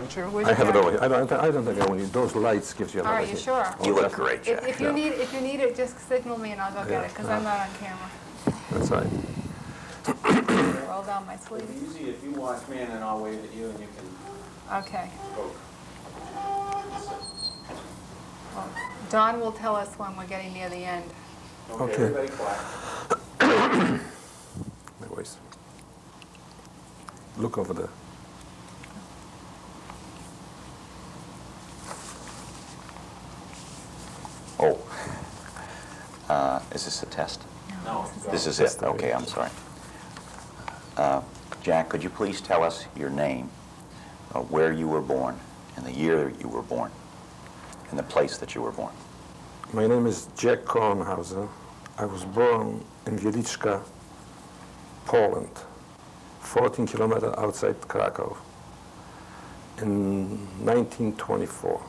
don't you? Where's I your have it camera? over here. I don't think I only, those lights gives you a All right, you sure? You look great, Jack. If you need it, just signal me and I'll go get it, because I'm not on camera. That's right. Roll down my sleeve. Usually if you watch me and then I'll wave at you and you can Okay. vote. Well, Don will tell us when we're getting near the end. Okay. Everybody quiet. Anyways, look over there. Oh, is this a test? No. This is it. Okay, I'm sorry. Jack, could you please tell us your name, where you were born, and the year you were born, and the place that you were born? My name is Jack Kornhauser. I was born in Wieliczka, Poland, 14 kilometers outside Krakow, in 1924.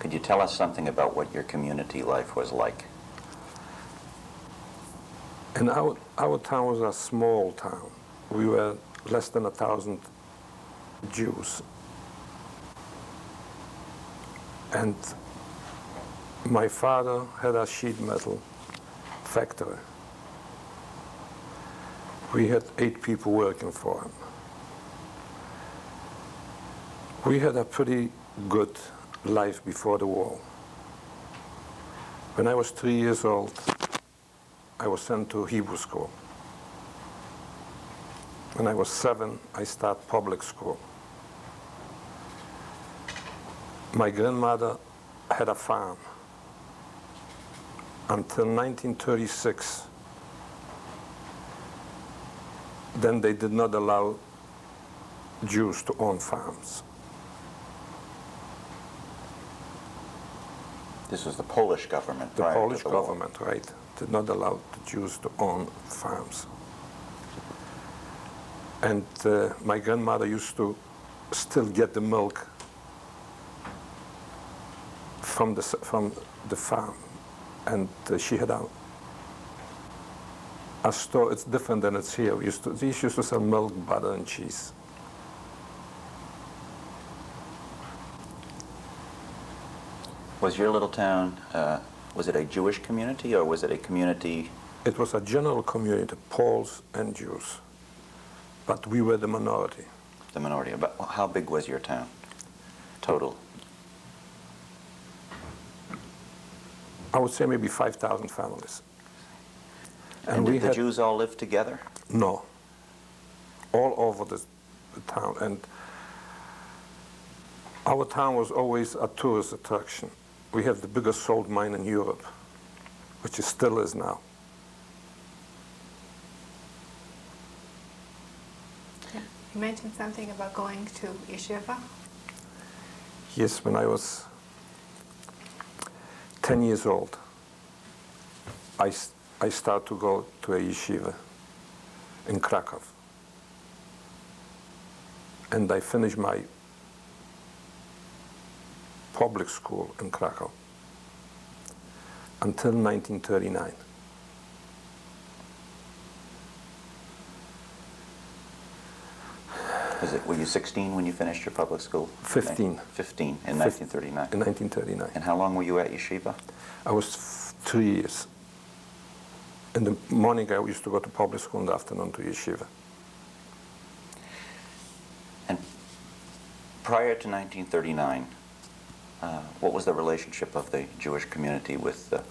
Could you tell us something about what your community life was like? And our town was a small town. We were less than 1,000 Jews. And my father had a sheet metal factory. We had 8 people working for him. We had a pretty good life before the war. When I was 3 years old, I was sent to Hebrew school. When I was 7, I started public school. My grandmother had a farm until 1936. Then they did not allow Jews to own farms. This was the Polish government. The prior to Polish the war. government, right, did not allow the Jews to own farms. And my grandmother used to still get the milk from the farm. And she had a store. It's different than it's here. They used to sell milk, butter, and cheese. Was your little town, was it a Jewish community or was it a community? It was a general community, Poles and Jews. But we were the minority. The minority. About how big was your town total? I would say maybe 5,000 families. And did the Jews all live together? No. All over the town. And our town was always a tourist attraction. We have the biggest salt mine in Europe, which it still is now. You mentioned something about going to yeshiva. Yes, when I was 10 years old, I started to go to a yeshiva in Krakow. And I finished my public school in Krakow until 1939. Were you 16 when you finished your public school? 15. 15 in 1939. In 1939. And how long were you at yeshiva? I was 3 years. In the morning I used to go to public school, in the afternoon to yeshiva. And prior to 1939, what was the relationship of the Jewish community with the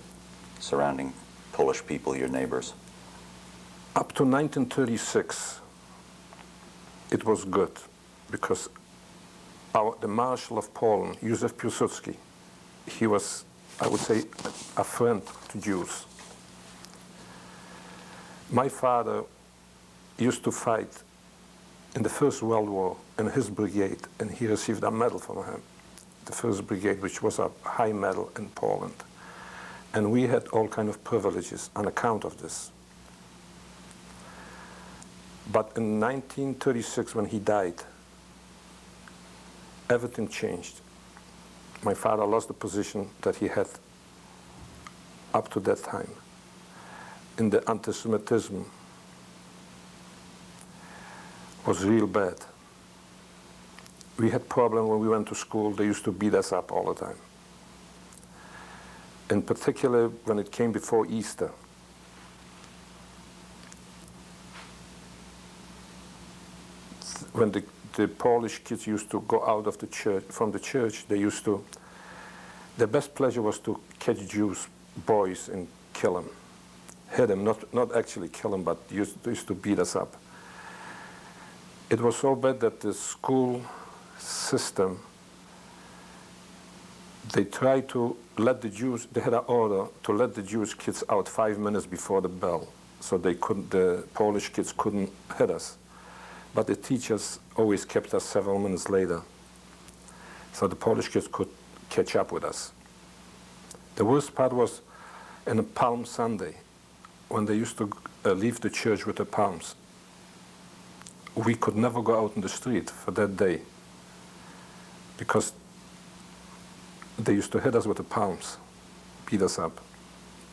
surrounding Polish people, your neighbors? Up to 1936, it was good, because the Marshal of Poland, Józef Piłsudski, he was, I would say, a friend to Jews. My father used to fight in the First World War in his brigade, and he received a medal from him, the First Brigade, which was a high medal in Poland. And we had all kind of privileges on account of this. But in 1936, when he died, everything changed. My father lost the position that he had up to that time. And the anti-Semitism was real bad. We had problems when we went to school. They used to beat us up all the time. In particular, when it came before Easter. When the Polish kids used to go out of the church, from the church, they used to, their best pleasure was to catch Jews, boys, and kill them. Hit them, not actually kill them, but they used to beat us up. It was so bad that the school system, they tried to let the Jews, they had an order to let the Jewish kids out 5 minutes before the bell, so they couldn't, the Polish kids couldn't hit us. But the teachers always kept us several minutes later, so the Polish kids could catch up with us. The worst part was in a Palm Sunday, when they used to leave the church with the palms. We could never go out in the street for that day, because they used to hit us with the palms, beat us up.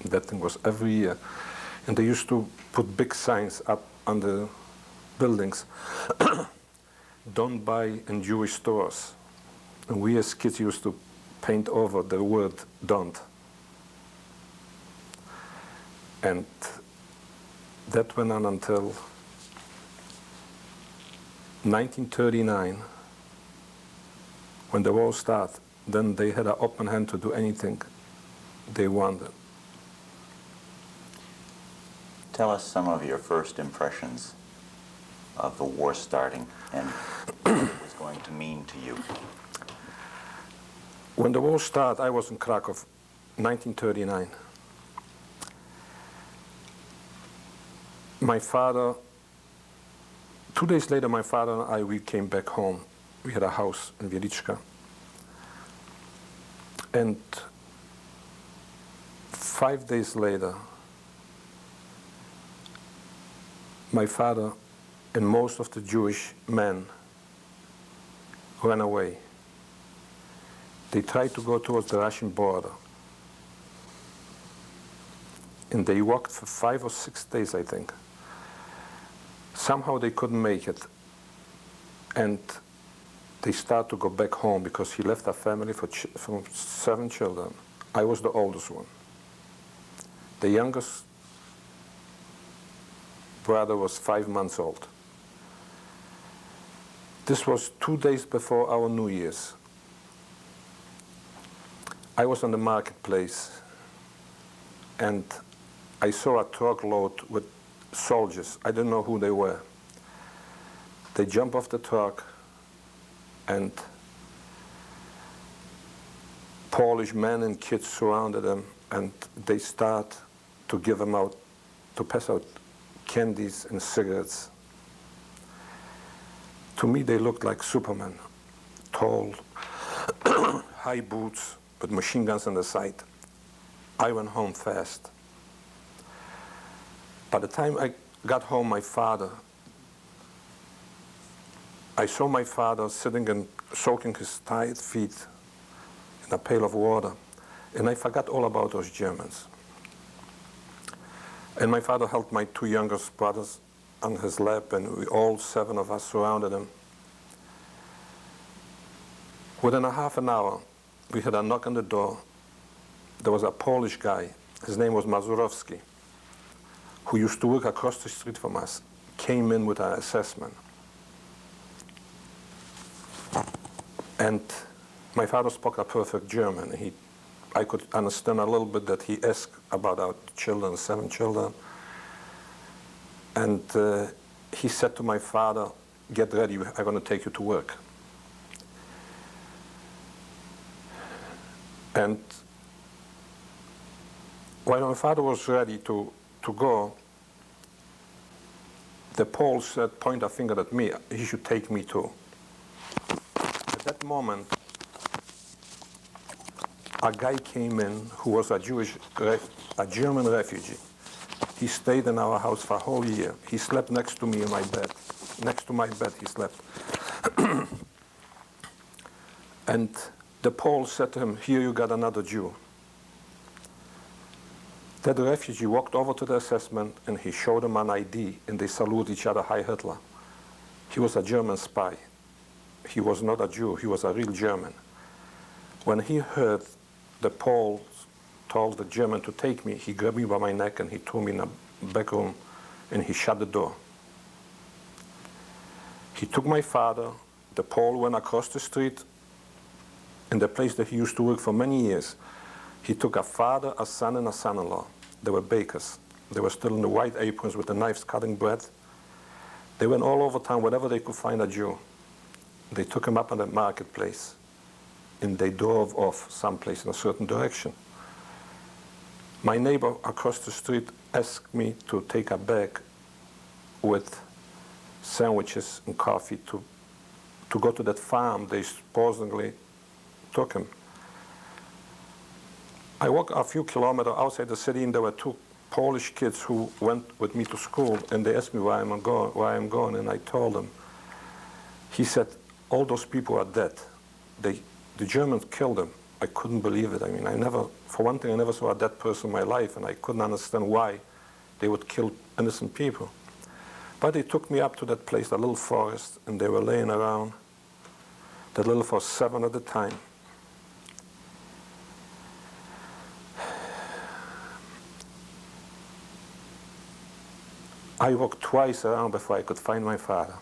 That thing was every year. And they used to put big signs up on the buildings. Don't buy in Jewish stores. And we as kids used to paint over the word don't. And that went on until 1939, when the war started. Then they had an open hand to do anything they wanted. Tell us some of your first impressions of the war starting and what it was going to mean to you. When the war started, I was in Krakow, 1939. My father, 2 days later, my father and we came back home. We had a house in Wieliczka. And 5 days later, my father and most of the Jewish men ran away. They tried to go towards the Russian border. And they walked for 5 or 6 days, I think. Somehow they couldn't make it. And they started to go back home because he left a family for 7 children. I was the oldest one. The youngest brother was 5 months old. This was 2 days before our New Year's. I was on the marketplace and I saw a truckload with soldiers. I didn't know who they were. They jumped off the truck and Polish men and kids surrounded them, and they start to give them out, to pass out candies and cigarettes. To me, they looked like Superman, tall, high boots, with machine guns on the side. I went home fast. By the time I got home, I saw my father sitting and soaking his tired feet in a pail of water, and I forgot all about those Germans. And my father held my 2 youngest brothers on his lap, and we all 7 of us surrounded him. Within a half an hour, we had a knock on the door. There was a Polish guy, his name was Mazurowski, who used to work across the street from us, came in with an assessment. And my father spoke a perfect German. I could understand a little bit that he asked about our children, 7 children. And he said to my father, "Get ready, I'm going to take you to work." And when my father was ready to go, the Poles said, point a finger at me, he should take me too. At that moment, a guy came in who was a German refugee. He stayed in our house for a whole year. He slept next to me in my bed. Next to my bed he slept. And the Pole said to him, "Here you got another Jew." That refugee walked over to the assessment and he showed him an ID, and they saluted each other, "Hi Hitler." He was a German spy. he was not a Jew, he was a real German. When he heard the Poles told the German to take me, he grabbed me by my neck and he threw me in a back room and he shut the door. He took my father, the Pole went across the street in the place that he used to work for many years. He took a father, a son, and a son-in-law. They were bakers. They were still in the white aprons with the knives cutting bread. They went all over town, wherever they could find a Jew. They took him up on the marketplace and they drove off someplace in a certain direction. My neighbor across the street asked me to take a bag with sandwiches and coffee to go to that farm they supposedly took him. I walked a few kilometers outside the city and there were two Polish kids who went with me to school and they asked me where I'm going, and I told them. He said, all those people are dead. The Germans killed them. I couldn't believe it. I mean, for one thing, I never saw a dead person in my life, and I couldn't understand why they would kill innocent people. But they took me up to that place, that little forest, and they were laying around that little for 7 at a time. I walked twice around before I could find my father.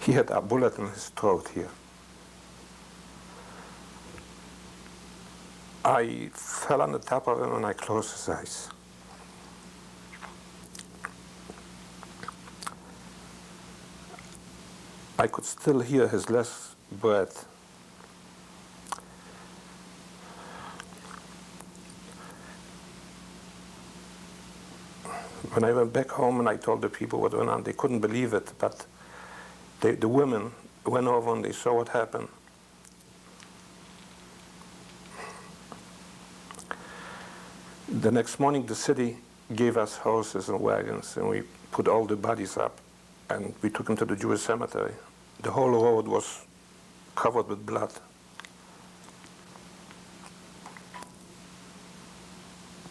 He had a bullet in his throat here. I fell on the top of him and I closed his eyes. I could still hear his last breath. When I went back home and I told the people what went on, they couldn't believe it, but the women went over and they saw what happened. The next morning, the city gave us horses and wagons, and we put all the bodies up, and we took them to the Jewish cemetery. The whole road was covered with blood.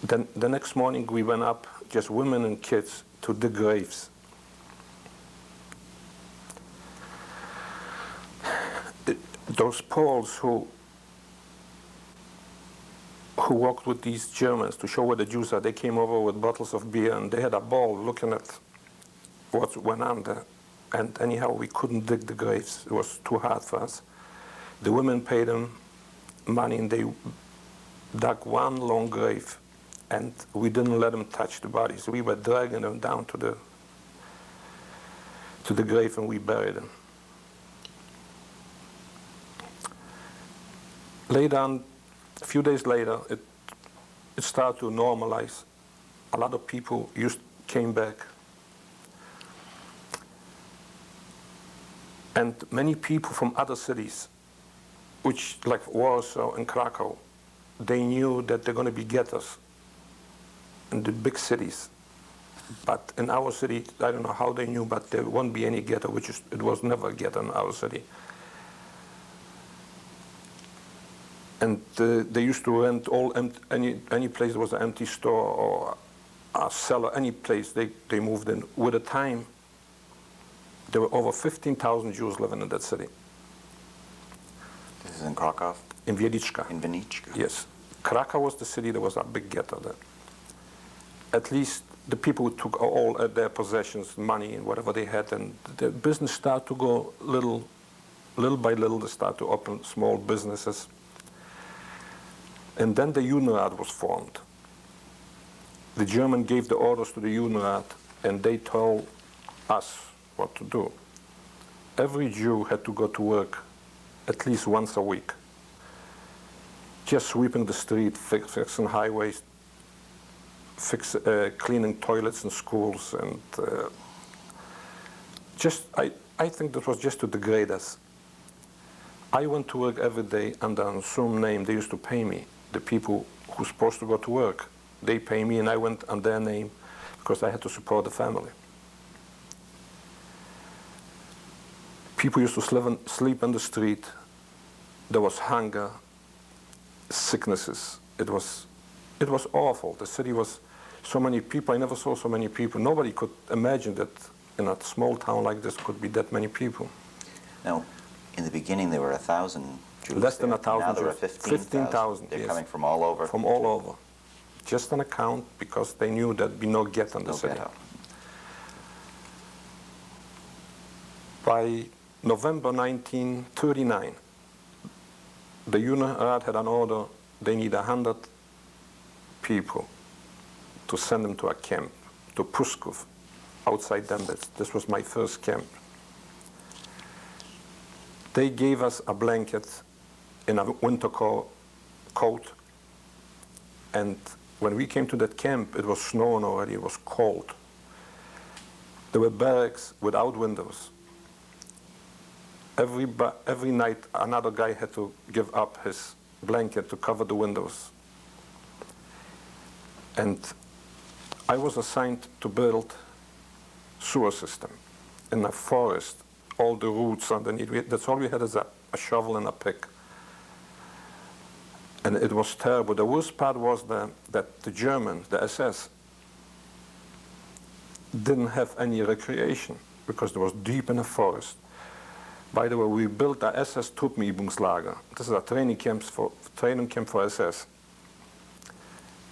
Then the next morning, we went up, just women and kids, to the graves. Those Poles who walked with these Germans to show where the Jews are, they came over with bottles of beer and they had a ball looking at what went on there. And anyhow, we couldn't dig the graves. It was too hard for us. The women paid them money and they dug one long grave, and we didn't let them touch the bodies. We were dragging them down to the grave and we buried them. Later on, a few days later, it started to normalize. A lot of people came back. And many people from other cities, which like Warsaw and Krakow, they knew that they're going to be ghettos in the big cities. But in our city, I don't know how they knew, but there won't be any ghetto, it was never a ghetto in our city. And they used to rent any place that was an empty store or a cellar, any place they moved in. With the time, there were over 15,000 Jews living in that city. This is in Krakow? In Wieliczka. In Wieliczka. Yes. Krakow was the city that was a big ghetto there. At least the people took all their possessions, money and whatever they had, and the business started to go little by little. They started to open small businesses. And then the Unimaginable was formed. The German gave the orders to the Unimaginable, and they told us what to do. Every Jew had to go to work at least once a week, just sweeping the street, fixing highways, cleaning toilets in schools, and I think that was just to degrade us. I went to work every day under an assumed name. They used to pay me. The people who were supposed to go to work, they pay me, and I went on their name because I had to support the family. People used to sleep on the street. There was hunger, sicknesses. It was It was awful. The city was so many people. I never saw so many people. Nobody could imagine that in a small town like this could be that many people. Now, in the beginning there were 1,000 Jews. Less than there. 1,000 Now there are Jews. 15,000. They're yes. coming from all over. From all over. Just an account because they knew there'd be no ghetto in the city. Ghetto. By November 1939, the UNRWA had an order, they need 100 people to send them to a camp, to Pskov, outside Dembitz. This was my first camp. They gave us a blanket in a winter coat, and when we came to that camp, it was snowing already, it was cold. There were barracks without windows. Every night, another guy had to give up his blanket to cover the windows. And I was assigned to build sewer system in a forest, all the roots underneath. That's all we had is a shovel and a pick. And it was terrible. The worst part was that the Germans, the SS, didn't have any recreation because it was deep in the forest. By the way, we built a SS Truppenübungslager. This is a training camp for SS.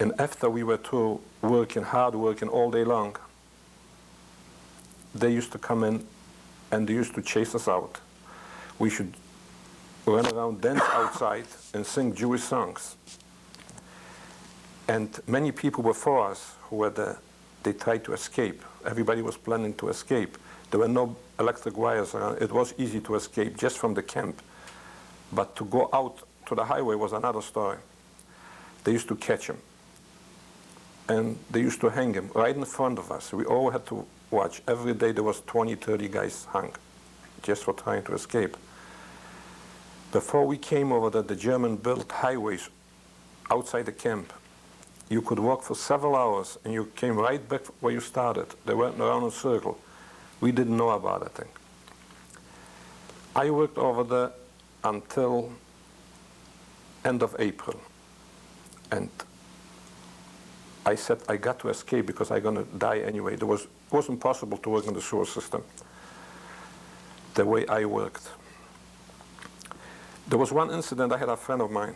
And after we were through hard working all day long, they used to come in and they used to chase us out. We should run around, dance outside, and sing Jewish songs. And many people before us who were there, they tried to escape. Everybody was planning to escape. There were no electric wires around. It was easy to escape just from the camp. But to go out to the highway was another story. They used to catch him. And they used to hang him right in front of us. We all had to watch. Every day there was 20, 30 guys hung just for trying to escape. Before we came over there, the German built highways outside the camp. You could walk for several hours and you came right back where you started. They went around in a circle. We didn't know about that thing. I worked over there until end of April. And I said I got to escape because I'm going to die anyway. It wasn't possible to work in the sewer system the way I worked. There was one incident. I had a friend of mine.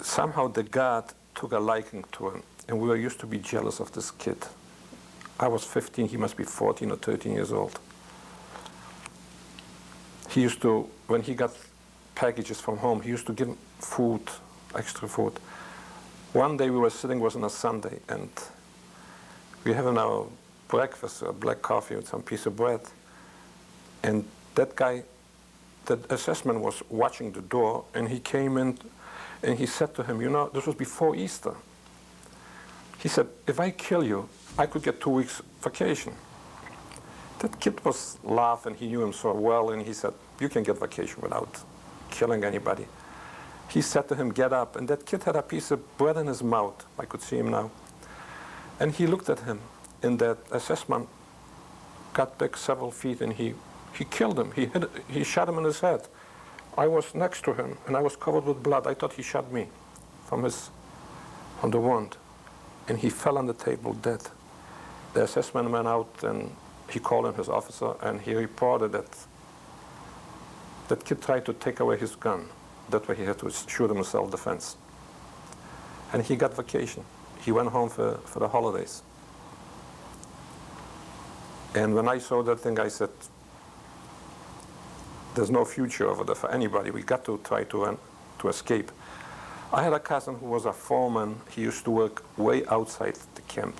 Somehow the guard took a liking to him, and we were used to be jealous of this kid. I was 15, he must be 14 or 13 years old. He used to, when he got packages from home, he used to give him food, extra food. One day we were sitting, it was on a Sunday, and we having our breakfast, a black coffee with some piece of bread. And that guy, that assessment was watching the door, and he came in and he said to him, you know, this was before Easter. He said, if I kill you, I could get 2 weeks vacation. That kid was laughing, he knew him so well, and he said, you can get vacation without killing anybody. He said to him, get up, and that kid had a piece of bread in his mouth. I could see him now. And he looked at him, and that assessment got back several feet, and he killed him. He shot him in his head. I was next to him, and I was covered with blood. I thought he shot me on the wound. And he fell on the table dead. The assessment went out, and he called in his officer, and he reported that that kid tried to take away his gun. That way he had to shoot him in self-defense. And he got vacation. He went home for the holidays. And when I saw that thing, I said, there's no future over there for anybody. We got to try to escape. I had a cousin who was a foreman. He used to work way outside the camp.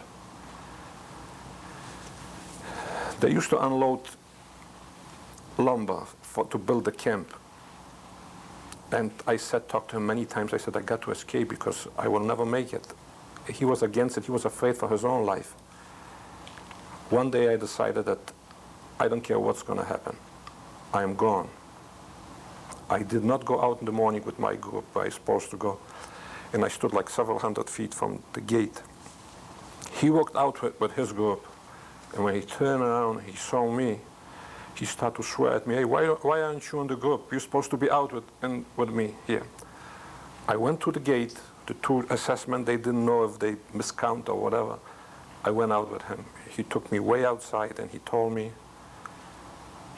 They used to unload lumber to build the camp. And I talked to him many times. I said, I got to escape because I will never make it. He was against it. He was afraid for his own life. One day I decided that I don't care what's going to happen. I am gone. I did not go out in the morning with my group where I was supposed to go. And I stood like several hundred feet from the gate. He walked out with his group. And when he turned around, he saw me. He started to swear at me, hey, why aren't you in the group? You're supposed to be out with me here. I went to the gate, the two assessment, they didn't know if they miscount or whatever. I went out with him. He took me way outside and he told me,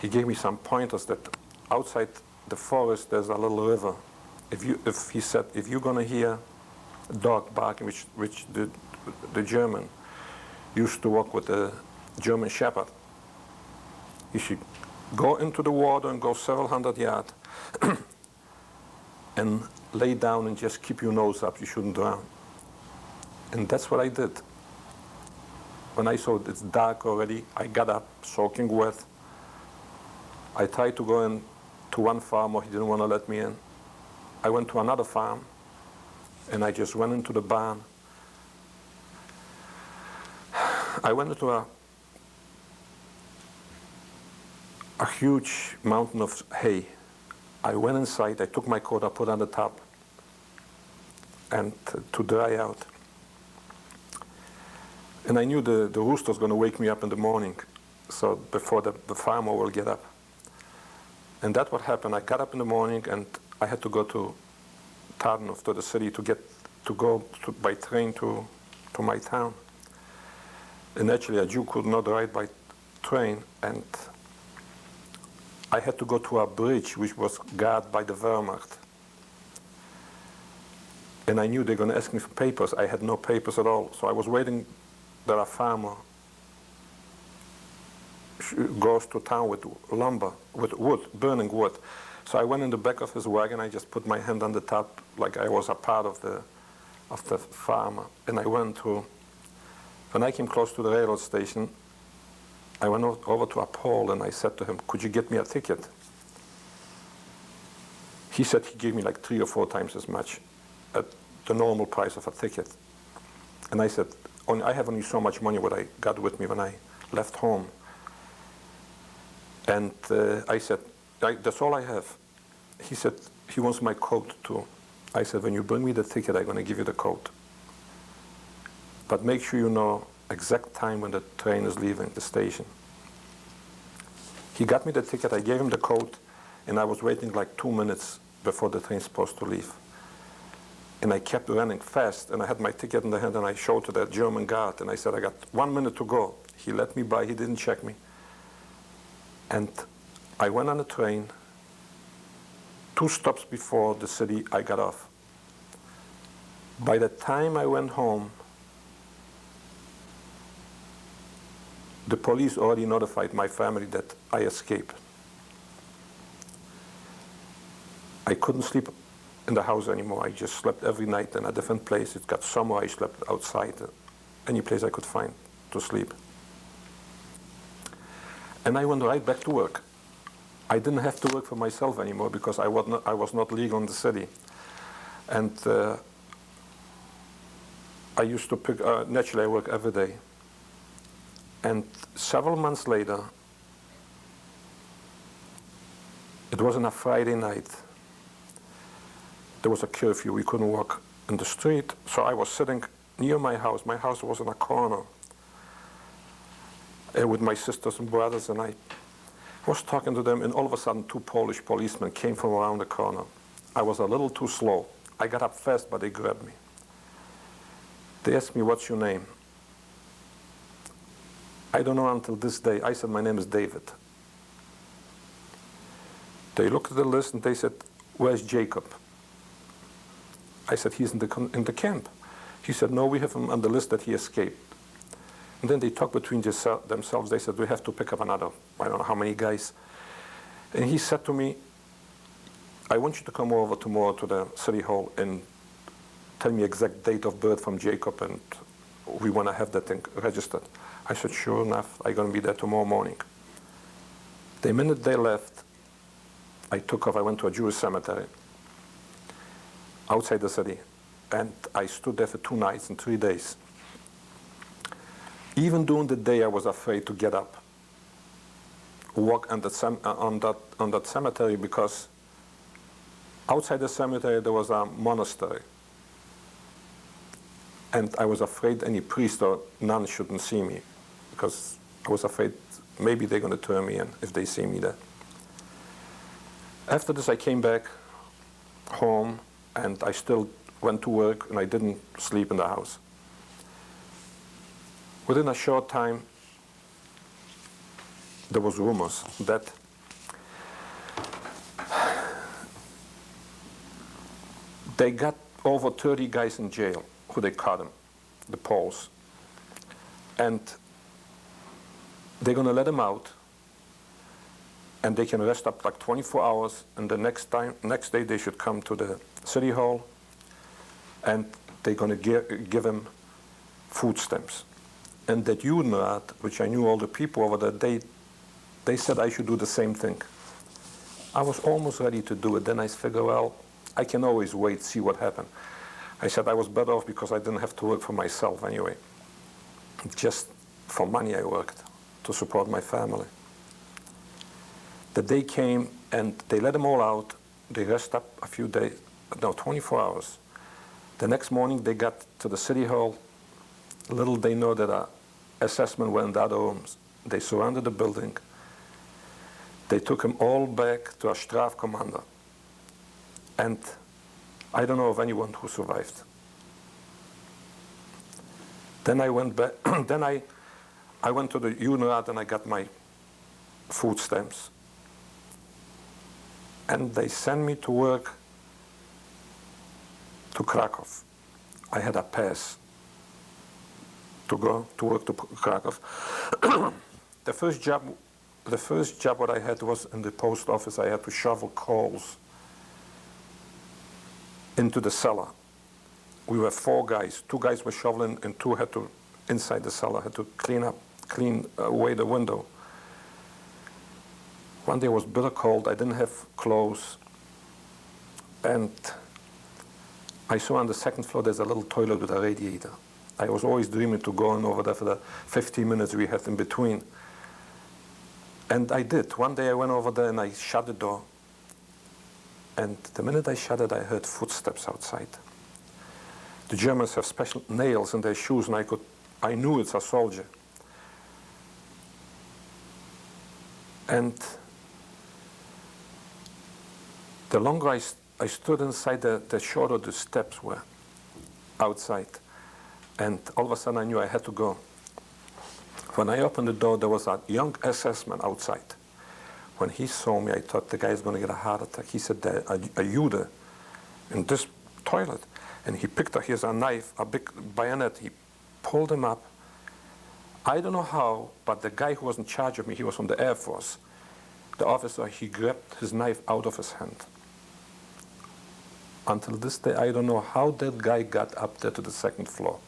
he gave me some pointers that outside the forest there's a little river. He said, if you're gonna hear a dog barking, which the German used to walk with the German Shepherd, you should go into the water and go several hundred yards and lay down and just keep your nose up. You shouldn't drown. And that's what I did. When I saw it's dark already, I got up, soaking wet. I tried to go in to one farmer. He didn't want to let me in. I went to another farm, and I just went into the barn. I went into a huge mountain of hay. I went inside, I took my coat, I put on the top, and to dry out. And I knew the rooster was going to wake me up in the morning, so before the farmer will get up. And that's what happened. I got up in the morning, and I had to go to Tarnów, to the city, to go by train to my town. And actually, a Jew could not ride by train, and I had to go to a bridge which was guarded by the Wehrmacht. And I knew they were going to ask me for papers. I had no papers at all. So I was waiting that a farmer goes to town with lumber, with wood, burning wood. So I went in the back of his wagon. I just put my hand on the top like I was a part of the farmer. And I went to, when I came close to the railroad station, I went over to a pole and I said to him, could you get me a ticket? He said he gave me like 3 or 4 times as much at the normal price of a ticket. And I said, I have only so much money what I got with me when I left home. And I said, that's all I have. He said, he wants my coat too. I said, when you bring me the ticket, I'm going to give you the coat. But make sure you know exact time when the train is leaving the station. He got me the ticket, I gave him the coat, and I was waiting like 2 minutes before the train's supposed to leave. And I kept running fast, and I had my ticket in the hand, and I showed to the German guard, and I said, I got 1 minute to go. He let me by, he didn't check me. And I went on the train. 2 stops before the city, I got off. By the time I went home, the police already notified my family that I escaped. I couldn't sleep in the house anymore. I just slept every night in a different place. It got summer, I slept outside, any place I could find to sleep. And I went right back to work. I didn't have to work for myself anymore because I was not legal in the city. And I used to pick, naturally I work every day. And several months later, it was on a Friday night. There was a curfew. We couldn't walk in the street. So I was sitting near my house. My house was in a corner with my sisters and brothers. And I was talking to them. And all of a sudden, 2 Polish policemen came from around the corner. I was a little too slow. I got up fast, but they grabbed me. They asked me, what's your name? I don't know until this day. I said, my name is David. They looked at the list and they said, where's Jacob? I said, he's in the camp. He said, no, we have him on the list that he escaped. And then they talked between themselves. They said, we have to pick up another, I don't know how many guys. And he said to me, I want you to come over tomorrow to the city hall and tell me exact date of birth from Jacob, and we want to have that thing registered. I said, sure enough, I'm going to be there tomorrow morning. The minute they left, I took off. I went to a Jewish cemetery outside the city, and I stood there for 2 nights and 3 days. Even during the day, I was afraid to get up, walk on that cemetery, because outside the cemetery there was a monastery. And I was afraid any priest or nun shouldn't see me, because I was afraid maybe they're going to turn me in if they see me there. After this, I came back home, and I still went to work, and I didn't sleep in the house. Within a short time, there was rumors that they got over 30 guys in jail who they caught them, the Poles. And they're going to let them out, and they can rest up like 24 hours, and the next day they should come to the city hall, and they're going to give them food stamps. And that Judenrat, which I knew all the people over there, they said I should do the same thing. I was almost ready to do it. Then I figured, well, I can always wait, see what happened. I said I was better off because I didn't have to work for myself anyway. Just for money I worked to support my family. The day came and they let them all out. They rest up a few days, no, 24 hours. The next morning they got to the city hall. Little they know that an assessment went in the other rooms. They surrounded the building. They took them all back to a Strafkommando. And I don't know of anyone who survived. Then I went back, then I went to the Judenrat and I got my food stamps. And they sent me to work to Krakow. I had a pass to go to work to Krakow. The first job what I had was in the post office. I had to shovel coals into the cellar. We were 4 guys. 2 guys were shoveling, and 2 had to, inside the cellar, had to clean away the window. One day it was bitter cold. I didn't have clothes. And I saw on the second floor there's a little toilet with a radiator. I was always dreaming to go on over there for the 15 minutes we had in between. And I did. One day I went over there and I shut the door. And the minute I shut it, I heard footsteps outside. The Germans have special nails in their shoes, and I knew it's a soldier. And the longer I stood inside, the shorter the steps were outside. And all of a sudden I knew I had to go. When I opened the door, there was a young SS man outside. When he saw me, I thought the guy's going to get a heart attack. He said, a Jude in this toilet. And he picked up, here's a knife, a big bayonet. He pulled him up. I don't know how, but the guy who was in charge of me, he was from the Air Force. The officer, he grabbed his knife out of his hand. Until this day, I don't know how that guy got up there to the second floor.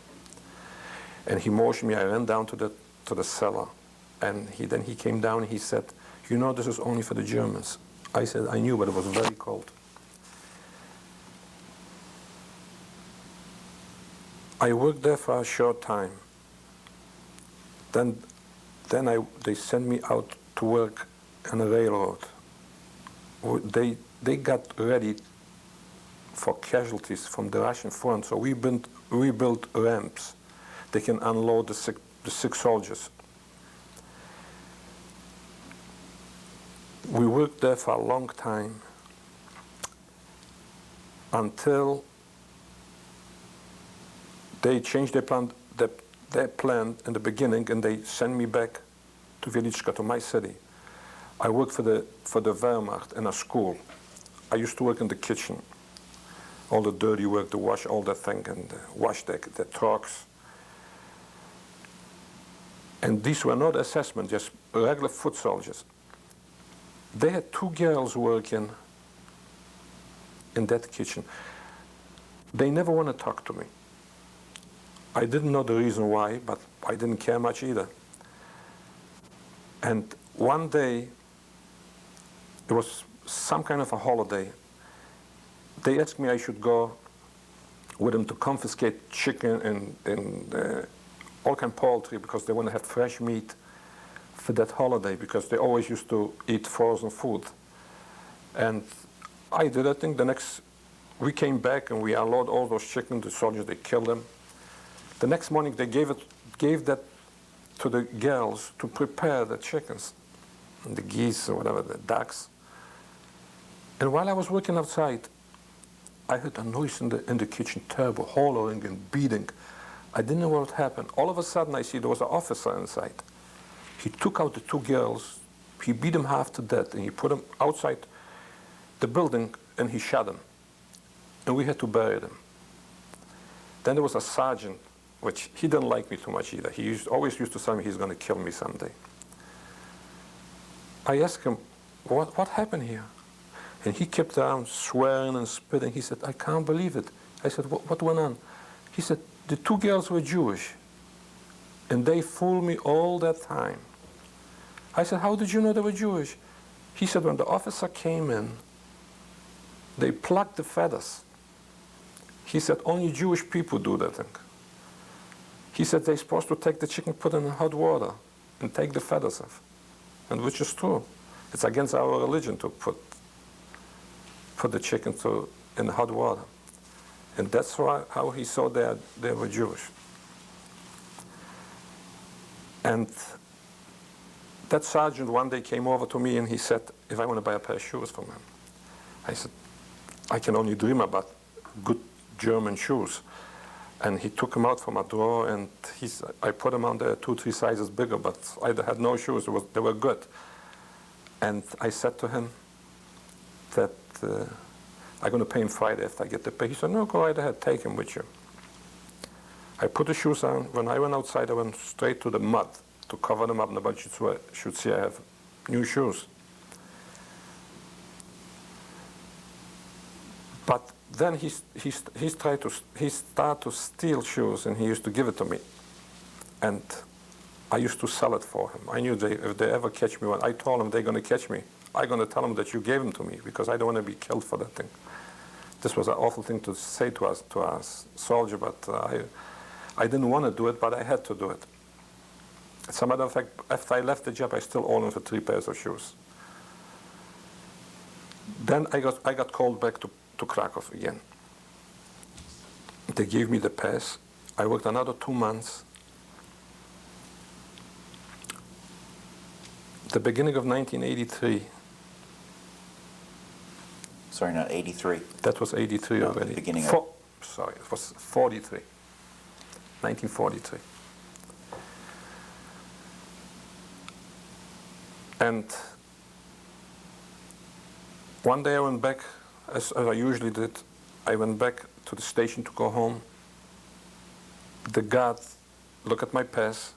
And he motioned me. I ran down to the cellar. And then he came down and he said, you know, this is only for the Germans. I said, I knew, but it was very cold. I worked there for a short time. Then they sent me out to work on a railroad. They got ready for casualties from the Russian front, so we built ramps. They can unload the sick soldiers. We worked there for a long time until they changed their plan in the beginning, and they sent me back to Wieliczka, to my city. I worked for the Wehrmacht in a school. I used to work in the kitchen, all the dirty work, to wash all the thing and wash the trucks. And these were not assessment, just regular foot soldiers. They had 2 girls working in that kitchen. They never want to talk to me. I didn't know the reason why, but I didn't care much either. And one day, it was some kind of a holiday. They asked me I should go with them to confiscate chicken and all kind of poultry because they want to have fresh meat for that holiday, because they always used to eat frozen food. And I did. I think we came back and we unloaded all those chickens. The soldiers, they killed them. The next morning they gave that to the girls to prepare the chickens, and the geese or whatever, the ducks. And while I was working outside, I heard a noise in the kitchen, terrible, hollering and beating. I didn't know what happened. All of a sudden, I see there was an officer inside. He took out the two girls, he beat them half to death, and he put them outside the building, and he shot them. And we had to bury them. Then there was a sergeant, which he didn't like me too much either. He always used to tell me he's going to kill me someday. I asked him, what happened here? And he kept on swearing and spitting. He said, I can't believe it. I said, what went on? He said, the two girls were Jewish, and they fooled me all that time. I said, how did you know they were Jewish? He said, when the officer came in, they plucked the feathers. He said, only Jewish people do that thing. He said, they're supposed to take the chicken, put it in hot water, and take the feathers off. And which is true. It's against our religion to put the chicken in hot water. And that's how he saw that they were Jewish. And that sergeant one day came over to me and he said, if I want to buy a pair of shoes from him. I said, I can only dream about good German shoes. And he took them out from a drawer, and I put them on there 2-3 sizes bigger, but I had no shoes. They were good. And I said to him that I'm going to pay him Friday after I get the pay. He said, no, go right ahead, take him with you. I put the shoes on. When I went outside, I went straight to the mud to cover them up, and nobody should see I have new shoes. But then he started to steal shoes, and he used to give it to me. And I used to sell it for him. I knew if they ever catch me, I told them they're going to catch me. I'm going to tell them that you gave them to me, because I don't want to be killed for that thing. This was an awful thing to say to us soldier, but I didn't want to do it, but I had to do it. As a matter of fact, after I left the job, I still owned him for 3 pairs of shoes. Then I got called back to Krakow again. They gave me the pass. I worked another 2 months. The beginning of 1983. Sorry, not 83. That was 83 already. The beginning of... Sorry, it was 43. 1943. And one day I went back, as I usually did. I went back to the station to go home. The guard looked at my pass.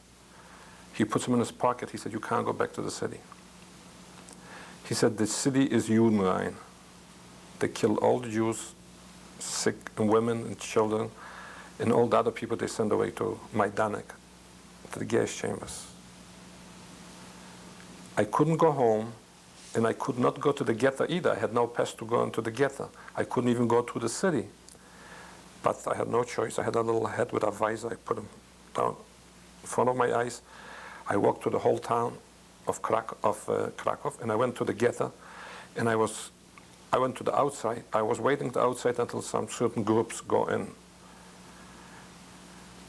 He puts him in his pocket. He said, you can't go back to the city. He said, the city is Judenrein. They killed all the Jews, sick and women and children, and all the other people they sent away to Majdanek, to the gas chambers. I couldn't go home, and I could not go to the ghetto either. I had no pass to go into the ghetto. I couldn't even go to the city. But I had no choice. I had a little hat with a visor. I put him down in front of my eyes. I walked to the whole town of Krakow, and I went to the ghetto, and I went to the outside. I was waiting the outside until some certain groups go in,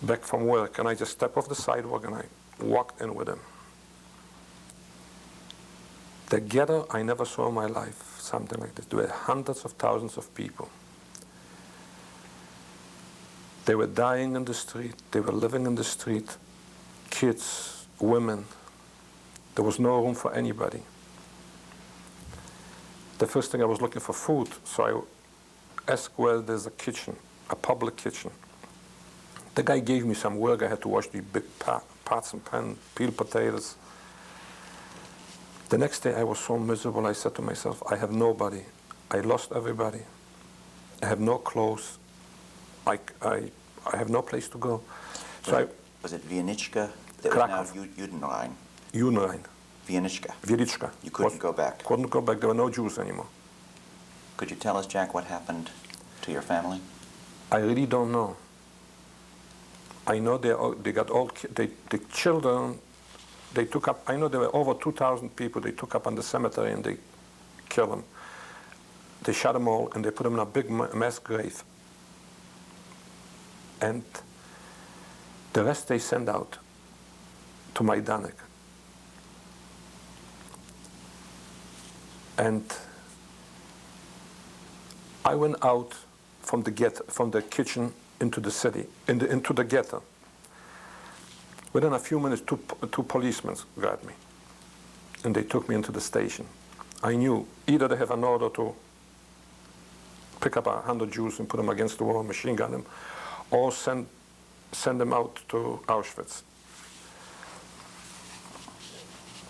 back from work, and I just stepped off the sidewalk and I walked in with them. The ghetto I never saw in my life, something like this. There were hundreds of thousands of people. They were dying in the street. They were living in the street. Kids, women. There was no room for anybody. The first thing I was looking for food, so I asked where there's a kitchen, a public kitchen. The guy gave me some work. I had to wash the big pots and pans, peel potatoes. The next day I was so miserable, I said to myself, I have nobody. I lost everybody. I have no clothes. I have no place to go. Was it Wieniczka? That Krakow. was now Judenrein. Judenrein. Wieniczka. You couldn't go back. Couldn't go back. There were no Jews anymore. Could you tell us, Jack, what happened to your family? I really don't know. I know they got all the children. They took up. I know there were over 2,000 people. They took up on the cemetery and they killed them. They shot them all and they put them in a big mass grave. And the rest they sent out to Majdanek. And I went out from the kitchen into the city, into the ghetto. Within a few minutes, two policemen grabbed me, and they took me into the station. I knew either they have an order to pick up 100 Jews and put them against the wall and machine gun them, or send them out to Auschwitz.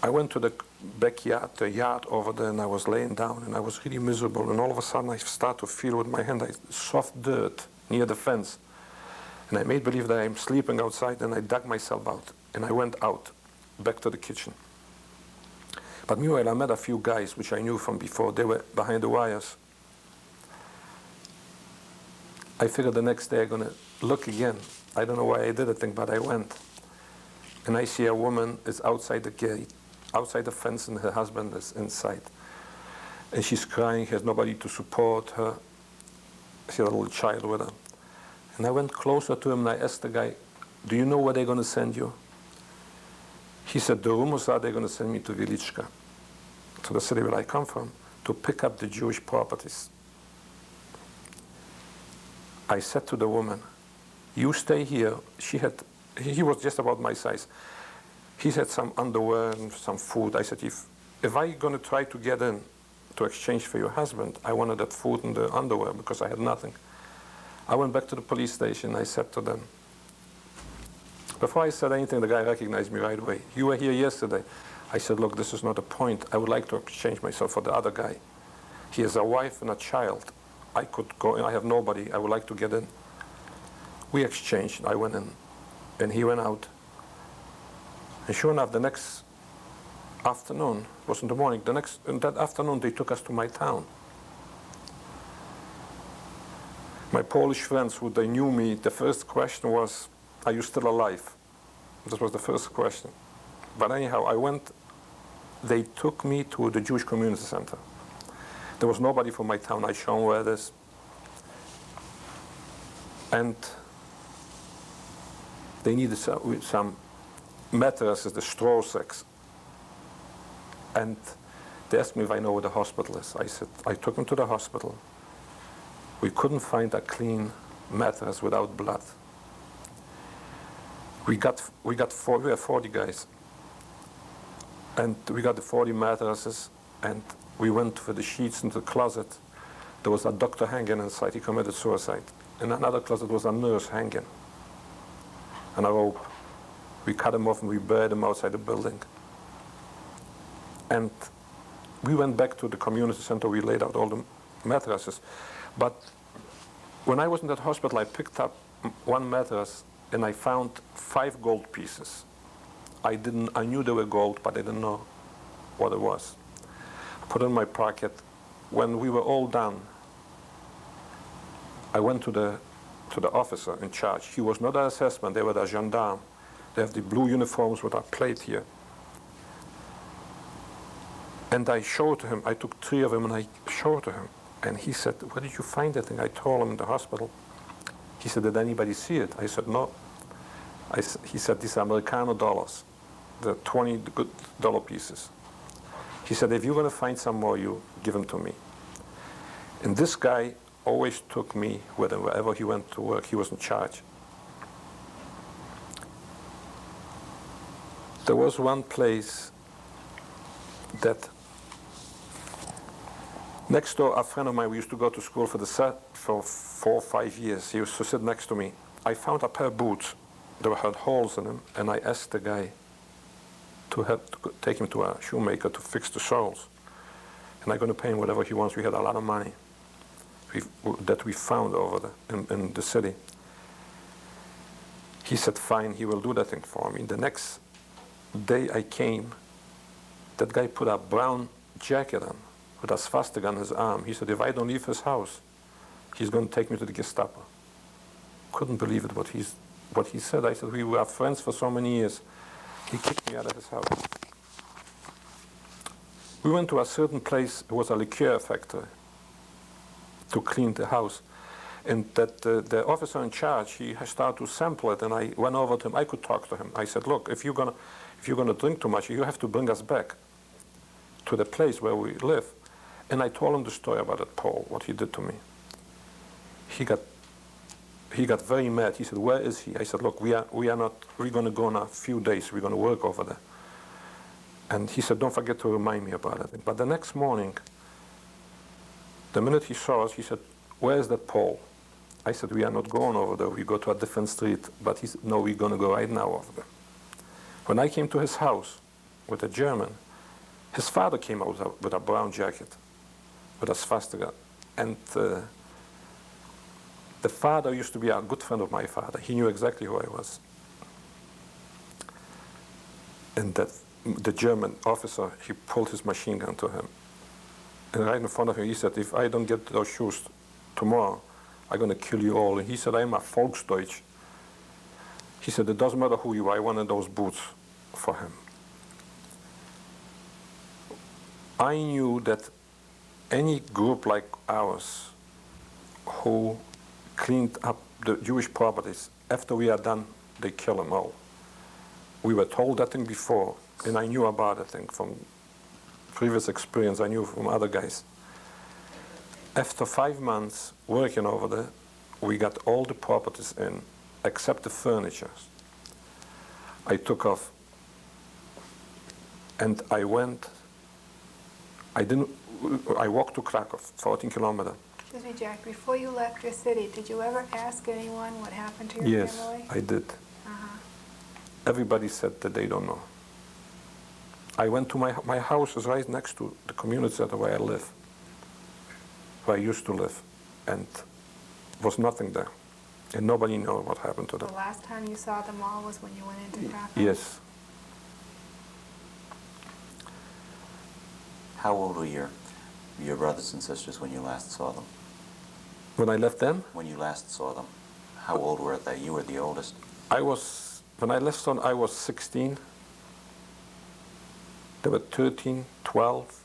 I went to the backyard, the yard over there, and I was laying down, and I was really miserable. And all of a sudden, I start to feel with my hand soft dirt near the fence. And I made believe that I'm sleeping outside, and I dug myself out. And I went out, back to the kitchen. But meanwhile, I met a few guys, which I knew from before. They were behind the wires. I figured the next day I'm going to look again. I don't know why I did the thing, but I went. And I see a woman is outside the gate, outside the fence, and her husband is inside. And she's crying, has nobody to support her. She had a little child with her. And I went closer to him and I asked the guy, do you know where they're going to send you? He said, the rumors are they're going to send me to Vilichka, to the city where I come from, to pick up the Jewish properties. I said to the woman, you stay here. He was just about my size. He had some underwear and some food. I said, if I'm going to try to get in to exchange for your husband, I wanted that food and the underwear because I had nothing. I went back to the police station. I said to them, before I said anything, the guy recognized me right away. You were here yesterday. I said, look, this is not a point. I would like to exchange myself for the other guy. He has a wife and a child. I could go, and I have nobody. I would like to get in. We exchanged. I went in, and he went out. And sure enough, the next afternoon, it was in the morning, in that afternoon, they took us to my town. My Polish friends, who they knew me, the first question was, are you still alive? This was the first question. But anyhow, I went, they took me to the Jewish Community Center. There was nobody from my town. I showed them where it is. And they needed some mattresses, the straw sacks. And they asked me if I know where the hospital is. I said, I took them to the hospital. We couldn't find a clean mattress without blood. We were 40 guys. And we got the 40 mattresses, and we went for the sheets into the closet. There was a doctor hanging inside. He committed suicide. In another closet was a nurse hanging on a rope. We cut him off and we buried him outside the building. And we went back to the community center. We laid out all the mattresses. But when I was in that hospital, I picked up one mattress and I found 5 gold pieces. I knew they were gold, but I didn't know what it was. I put it in my pocket. When we were all done, I went to the officer in charge. He was not an assessment, they were the gendarme. They have the blue uniforms with a plate here. And I showed him, I took 3 of them and I showed to him. And he said, where did you find that thing? I told him in the hospital. He said, did anybody see it? I said, no. He said, these are Americano dollars, the 20 good dollar pieces. He said, if you're going to find some more, you give them to me. And this guy always took me with him wherever he went to work. He was in charge. There was one place that next door, a friend of mine, we used to go to school for 4 or 5 years. He used to sit next to me. I found a pair of boots. They had holes in them, and I asked the guy to take him to a shoemaker to fix the soles. And I'm going to pay him whatever he wants. We had a lot of money that we found over there in the city. He said, fine, he will do that thing for me. The next day I came, that guy put a brown jacket on with a swastika on his arm. He said, if I don't leave his house, he's going to take me to the Gestapo. Couldn't believe it, what he said. I said, we were friends for so many years. He kicked me out of his house. We went to a certain place, it was a liqueur factory, to clean the house. And that the officer in charge, he started to sample it, and I went over to him. I could talk to him. I said, look, if you're gonna drink too much, you have to bring us back to the place where we live. And I told him the story about that Paul, what he did to me. he got very mad. He said, "Where is he?" I said, "Look, we're going to go in a few days. We're going to work over there." And he said, "Don't forget to remind me about it." But the next morning, the minute he saw us, he said, "Where's that Paul?" I said, "We are not going over there. We go to a different street." But he said, "No, we're going to go right now over there." When I came to his house with a German, his father came out with a brown jacket, with a swastika. And the father used to be a good friend of my father. He knew exactly who I was. And that the German officer, he pulled his machine gun to him. And right in front of him, he said, "If I don't get those shoes tomorrow, I'm going to kill you all." And he said, "I'm a Volksdeutsch." He said, "It doesn't matter who you are, I wanted those boots for him." I knew that any group like ours who cleaned up the Jewish properties, after we are done, they kill them all. We were told that thing before, and I knew about it thing from previous experience. I knew from other guys. After 5 months working over there, we got all the properties in, except the furniture. I took off, and I went. I walked to Krakow, 14 kilometers. Excuse me, Jack, before you left your city, did you ever ask anyone what happened to your Yes, family? I did. Uh-huh. Everybody said that they don't know. I went to my house is right next to the community center where I live, where I used to live, and was nothing there. And nobody knew what happened to them. The last time you saw them all was when you went into Krakow? Yes. How old were your brothers and sisters when you last saw them? When I left them, When you last saw them, how old were they? You were the oldest. when I left them, I was 16. They were 13, 12.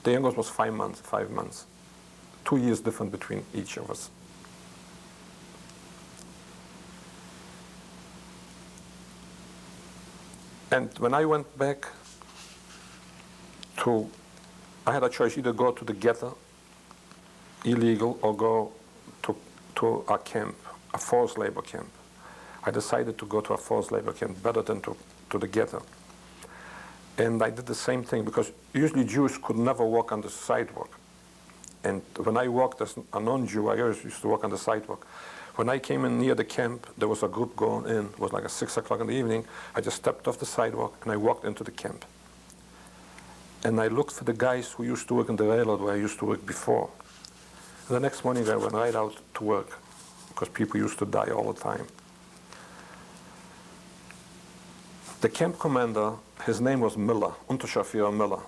The youngest was 5 months. 2 years different between each of us. And when I went back I had a choice, either go to the ghetto, illegal, or go to a camp, a forced labor camp. I decided to go to a forced labor camp better than to the ghetto. And I did the same thing, because usually Jews could never walk on the sidewalk. And when I walked as a non-Jew, I always used to walk on the sidewalk. When I came in near the camp, there was a group going in. It was like 6 o'clock in the evening. I just stepped off the sidewalk and I walked into the camp. And I looked for the guys who used to work in the railroad where I used to work before. And the next morning I went right out to work, because people used to die all the time. The camp commander, his name was Miller, Unterscharführer Miller.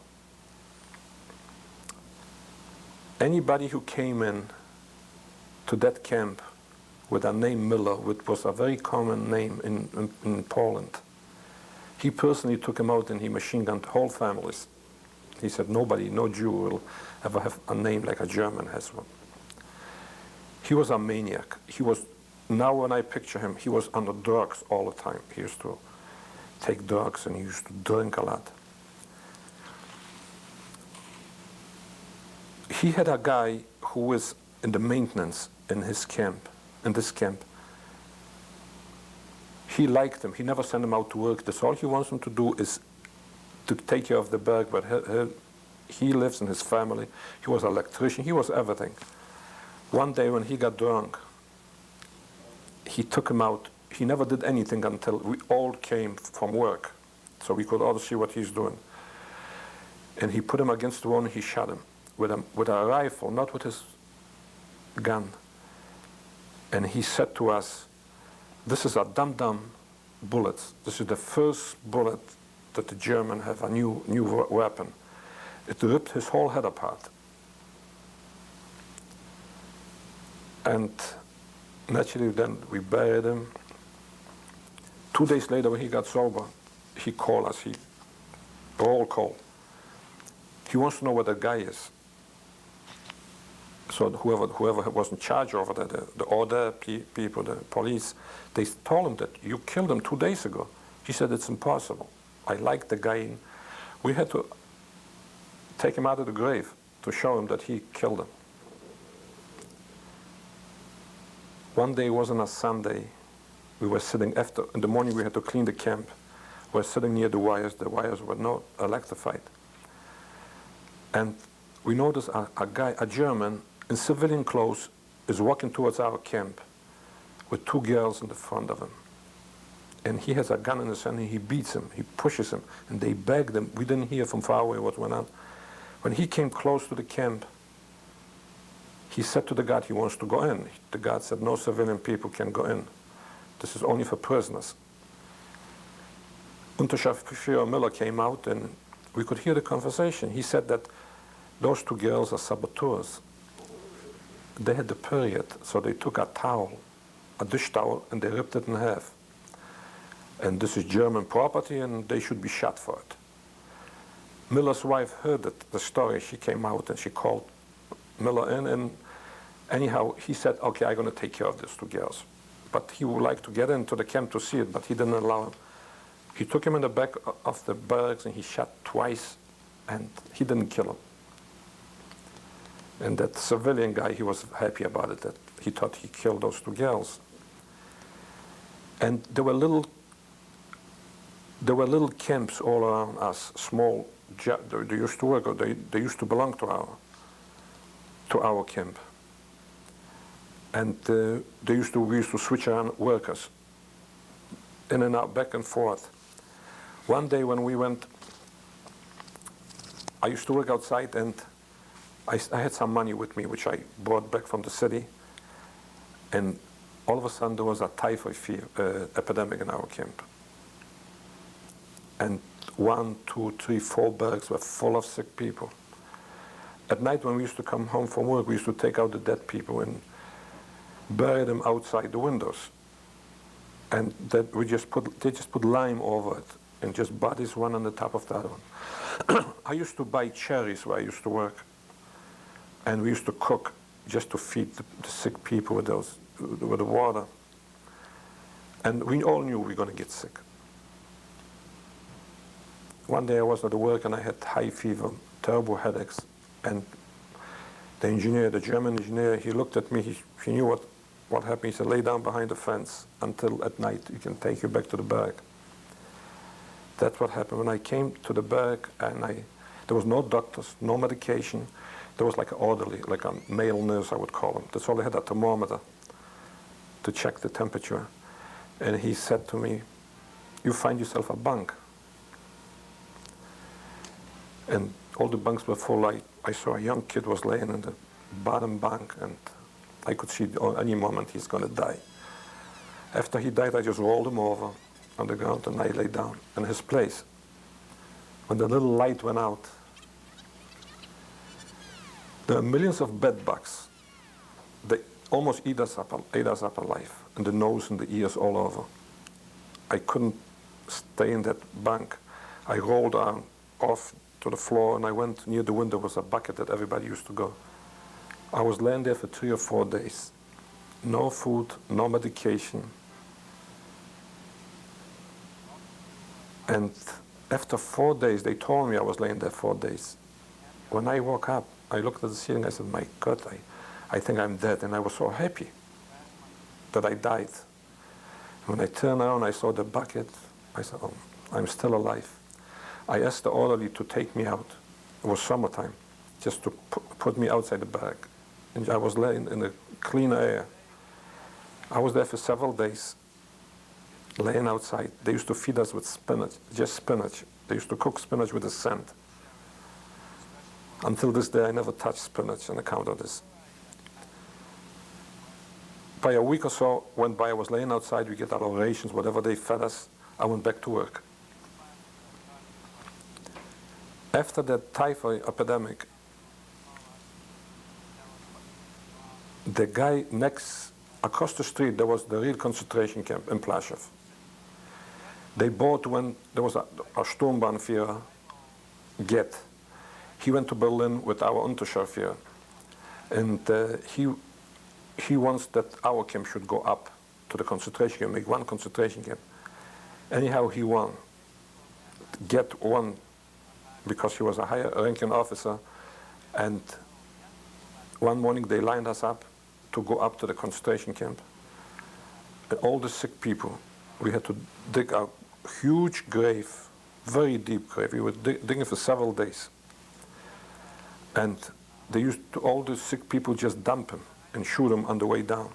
Anybody who came in to that camp with a name Miller, which was a very common name in Poland, he personally took him out and he machine gunned whole families. He said, no Jew will ever have a name like a German has one. He was a maniac. Now when I picture him, he was under drugs all the time. He used to take drugs and he used to drink a lot. He had a guy who was in the maintenance in his camp, in this camp. He liked him. He never sent him out to work. That's all he wants him to do is to take care of the berg, but he lives in his family. He was an electrician. He was everything. One day when he got drunk, he took him out. He never did anything until we all came from work, so we could all see what he's doing. And he put him against the wall and he shot him with a rifle, not with his gun. And he said to us, "This is a dum-dum bullet. This is the first bullet that the German have a new weapon." It ripped his whole head apart. And naturally then we buried him. 2 days later when he got sober, he called us, roll call. He wants to know where the guy is. So whoever was in charge over there, the order people, the police, they told him that you killed him 2 days ago. He said, "It's impossible. I like the guy." We had to take him out of the grave to show him that he killed him. One day, it was on a Sunday, we were sitting after, in the morning we had to clean the camp. We were sitting near the wires were not electrified. And we noticed a guy, a German, in civilian clothes, is walking towards our camp with two girls in the front of him. And he has a gun in his hand and he beats him, he pushes him, and they beg them. We didn't hear from far away what went on. When he came close to the camp, he said to the guard he wants to go in. The guard said, no civilian people can go in. This is only for prisoners. Unterscharführer Miller came out and we could hear the conversation. He said that those two girls are saboteurs. They had the period, so they took a towel, a dish towel, and they ripped it in half. And this is German property and they should be shot for it. Miller's wife heard it, the story. She came out and she called Miller in, and anyhow, he said, okay, I'm going to take care of these two girls. But he would like to get into the camp to see it, but he didn't allow him. He took him in the back of the barracks and he shot twice, and he didn't kill him. And that civilian guy, he was happy about it, that he thought he killed those two girls. And there were little camps all around us, small. They used to work, or they used to belong to our camp. And we used to switch around workers, in and out, back and forth. One day when we went, I used to work outside, and I had some money with me, which I brought back from the city. And all of a sudden there was a typhoid fever epidemic in our camp. And 1, 2, 3, 4 barracks were full of sick people. At night when we used to come home from work, we used to take out the dead people and bury them outside the windows. And that they just put lime over it, and just bodies one on the top of the other one. I used to buy cherries where I used to work, and we used to cook just to feed the sick people with the water. And we all knew we were going to get sick. One day I was at work and I had high fever, terrible headaches, and the engineer, the German engineer, he looked at me, he knew what happened. He said, lay down behind the fence until at night we can take you back to the barrack. That's what happened. When I came to the barrack, and there was no doctors, no medication. There was like an orderly, like a male nurse, I would call him. That's all they had, a thermometer to check the temperature. And he said to me, you find yourself a bunk. And all the bunks were full. I saw a young kid was laying in the bottom bunk, and I could see any moment he's going to die. After he died, I just rolled him over on the ground and I lay down in his place. When the little light went out, there are millions of bed bugs. They almost ate us up alive, in the nose and the ears all over. I couldn't stay in that bunk. I rolled off to the floor, and I went near the window. Was a bucket that everybody used to go. I was laying there for 3 or 4 days. No food, no medication. And after 4 days, they told me I was laying there 4 days. When I woke up, I looked at the ceiling, I said, my God, I think I'm dead. And I was so happy that I died. When I turned around, I saw the bucket. I said, oh, I'm still alive. I asked the orderly to take me out. It was summertime, just to put me outside the barrack. And I was laying in the clean air. I was there for several days, laying outside. They used to feed us with spinach, just spinach. They used to cook spinach with the sand. Until this day, I never touched spinach on account of this. By a week or so went by, I was laying outside. We get our rations, whatever they fed us. I went back to work. After that typhoid epidemic, the guy across the street, there was the real concentration camp in Plaszow. They bought when there was a Sturmbannführer, Get. He went to Berlin with our Unterscharführer, and he wants that our camp should go up to the concentration camp, make one concentration camp. Anyhow, he won. Get won because he was a higher ranking officer, and one morning they lined us up to go up to the concentration camp. and all the sick people. We had to dig a huge grave, very deep grave. We were digging for several days. And they used to, all the sick people just dump them and shoot them on the way down.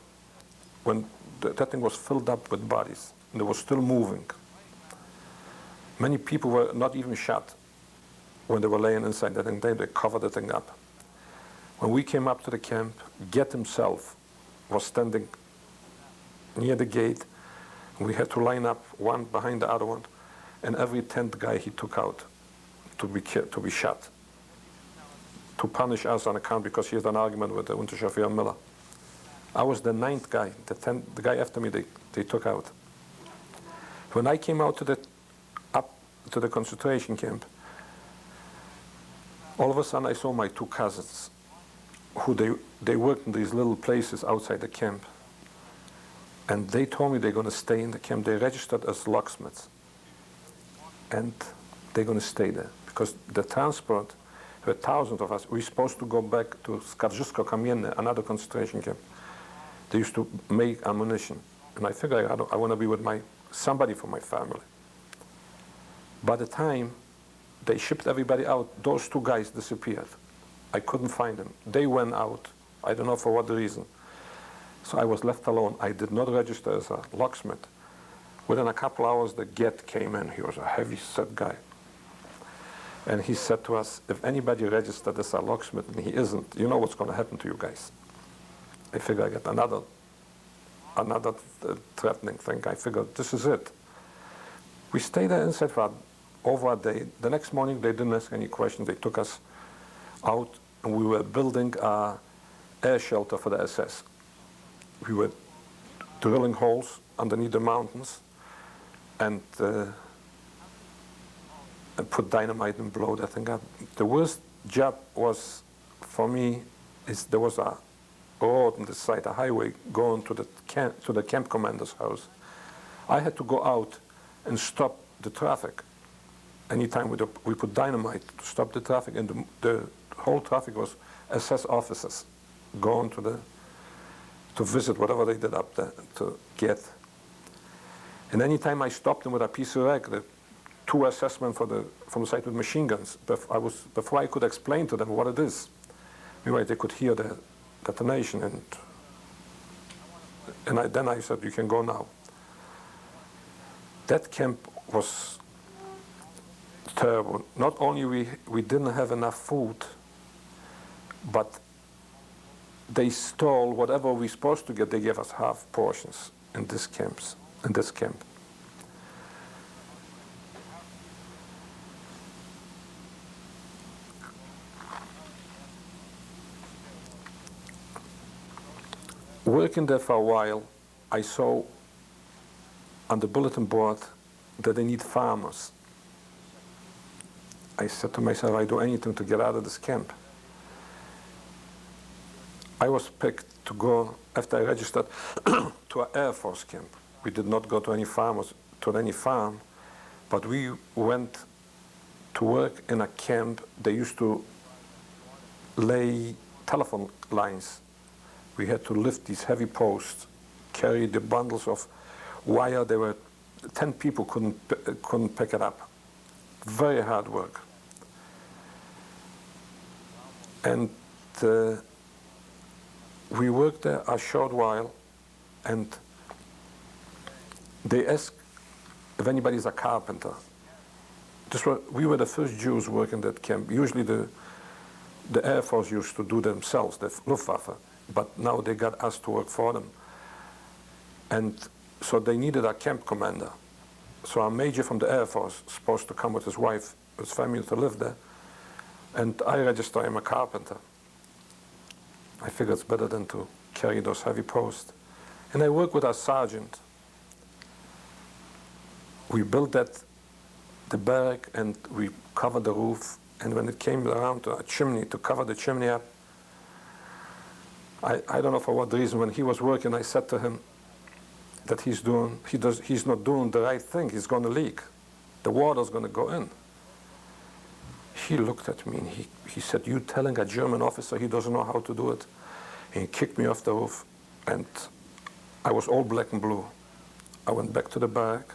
When that thing was filled up with bodies, and they were still moving. Many people were not even shot when they were laying inside that thing. They covered the thing up. When we came up to the camp, Get himself was standing near the gate. We had to line up one behind the other one, and every 10th guy he took out to be shot, to punish us on account because he had an argument with the Unterchauffeur Miller. I was the 9th guy. The guy after me they took out. When I came out up to the concentration camp, all of a sudden I saw my 2 cousins, who they worked in these little places outside the camp. And they told me they're going to stay in the camp. They registered as locksmiths. And they're going to stay there. Because the transport, there were thousands of us. We're supposed to go back to Skarżysko-Kamienne, another concentration camp. They used to make ammunition. And I figured I want to be with somebody from my family. By the time they shipped everybody out, those 2 guys disappeared. I couldn't find them. They went out. I don't know for what reason. So I was left alone. I did not register as a locksmith. Within a couple hours, the Get came in. He was a heavy-set guy. And he said to us, if anybody registered as a locksmith and he isn't, you know what's going to happen to you guys. I figured I get another threatening thing. I figured this is it. We stayed there inside for over a day. The next morning, they didn't ask any questions. They took us out, and we were building an air shelter for the SS. We were drilling holes underneath the mountains and put dynamite and blow that thing up. The worst job was, for me, there was a road on the side, a highway going to the camp commander's house. I had to go out and stop the traffic. Anytime we put dynamite to stop the traffic, and the whole traffic was SS officers going to visit whatever they did up there to get. And anytime I stopped them with a piece of rag, the 2 SS men from the side with machine guns, before I could explain to them what it is, anyway, they could hear the detonation, and then I said, you can go now. That camp was terrible. Not only we didn't have enough food, but they stole whatever we were supposed to get. They gave us half portions in this camp. Working there for a while, I saw on the bulletin board that they need farmers. I said to myself, I'd do anything to get out of this camp. I was picked to go, after I registered, to an Air Force camp. We did not go to any farm, but we went to work in a camp. They used to lay telephone lines. We had to lift these heavy posts, carry the bundles of wire. There were 10 people couldn't pick it up. Very hard work. And we worked there a short while, and they asked if anybody's a carpenter. We were the first Jews working that camp. Usually the Air Force used to do themselves, the Luftwaffe, but now they got us to work for them. And so they needed a camp commander. So a major from the Air Force was supposed to come with his wife, his family to live there. And I registered him a carpenter. I figured it's better than to carry those heavy posts. And I worked with our sergeant. We built the barrack, and we covered the roof. And when it came around to a chimney, to cover the chimney up, I don't know for what reason, when he was working, I said to him that he's not doing the right thing. He's going to leak. The water's going to go in. He looked at me and he said, "You telling a German officer he doesn't know how to do it?" And he kicked me off the roof, and I was all black and blue. I went back to the barrack.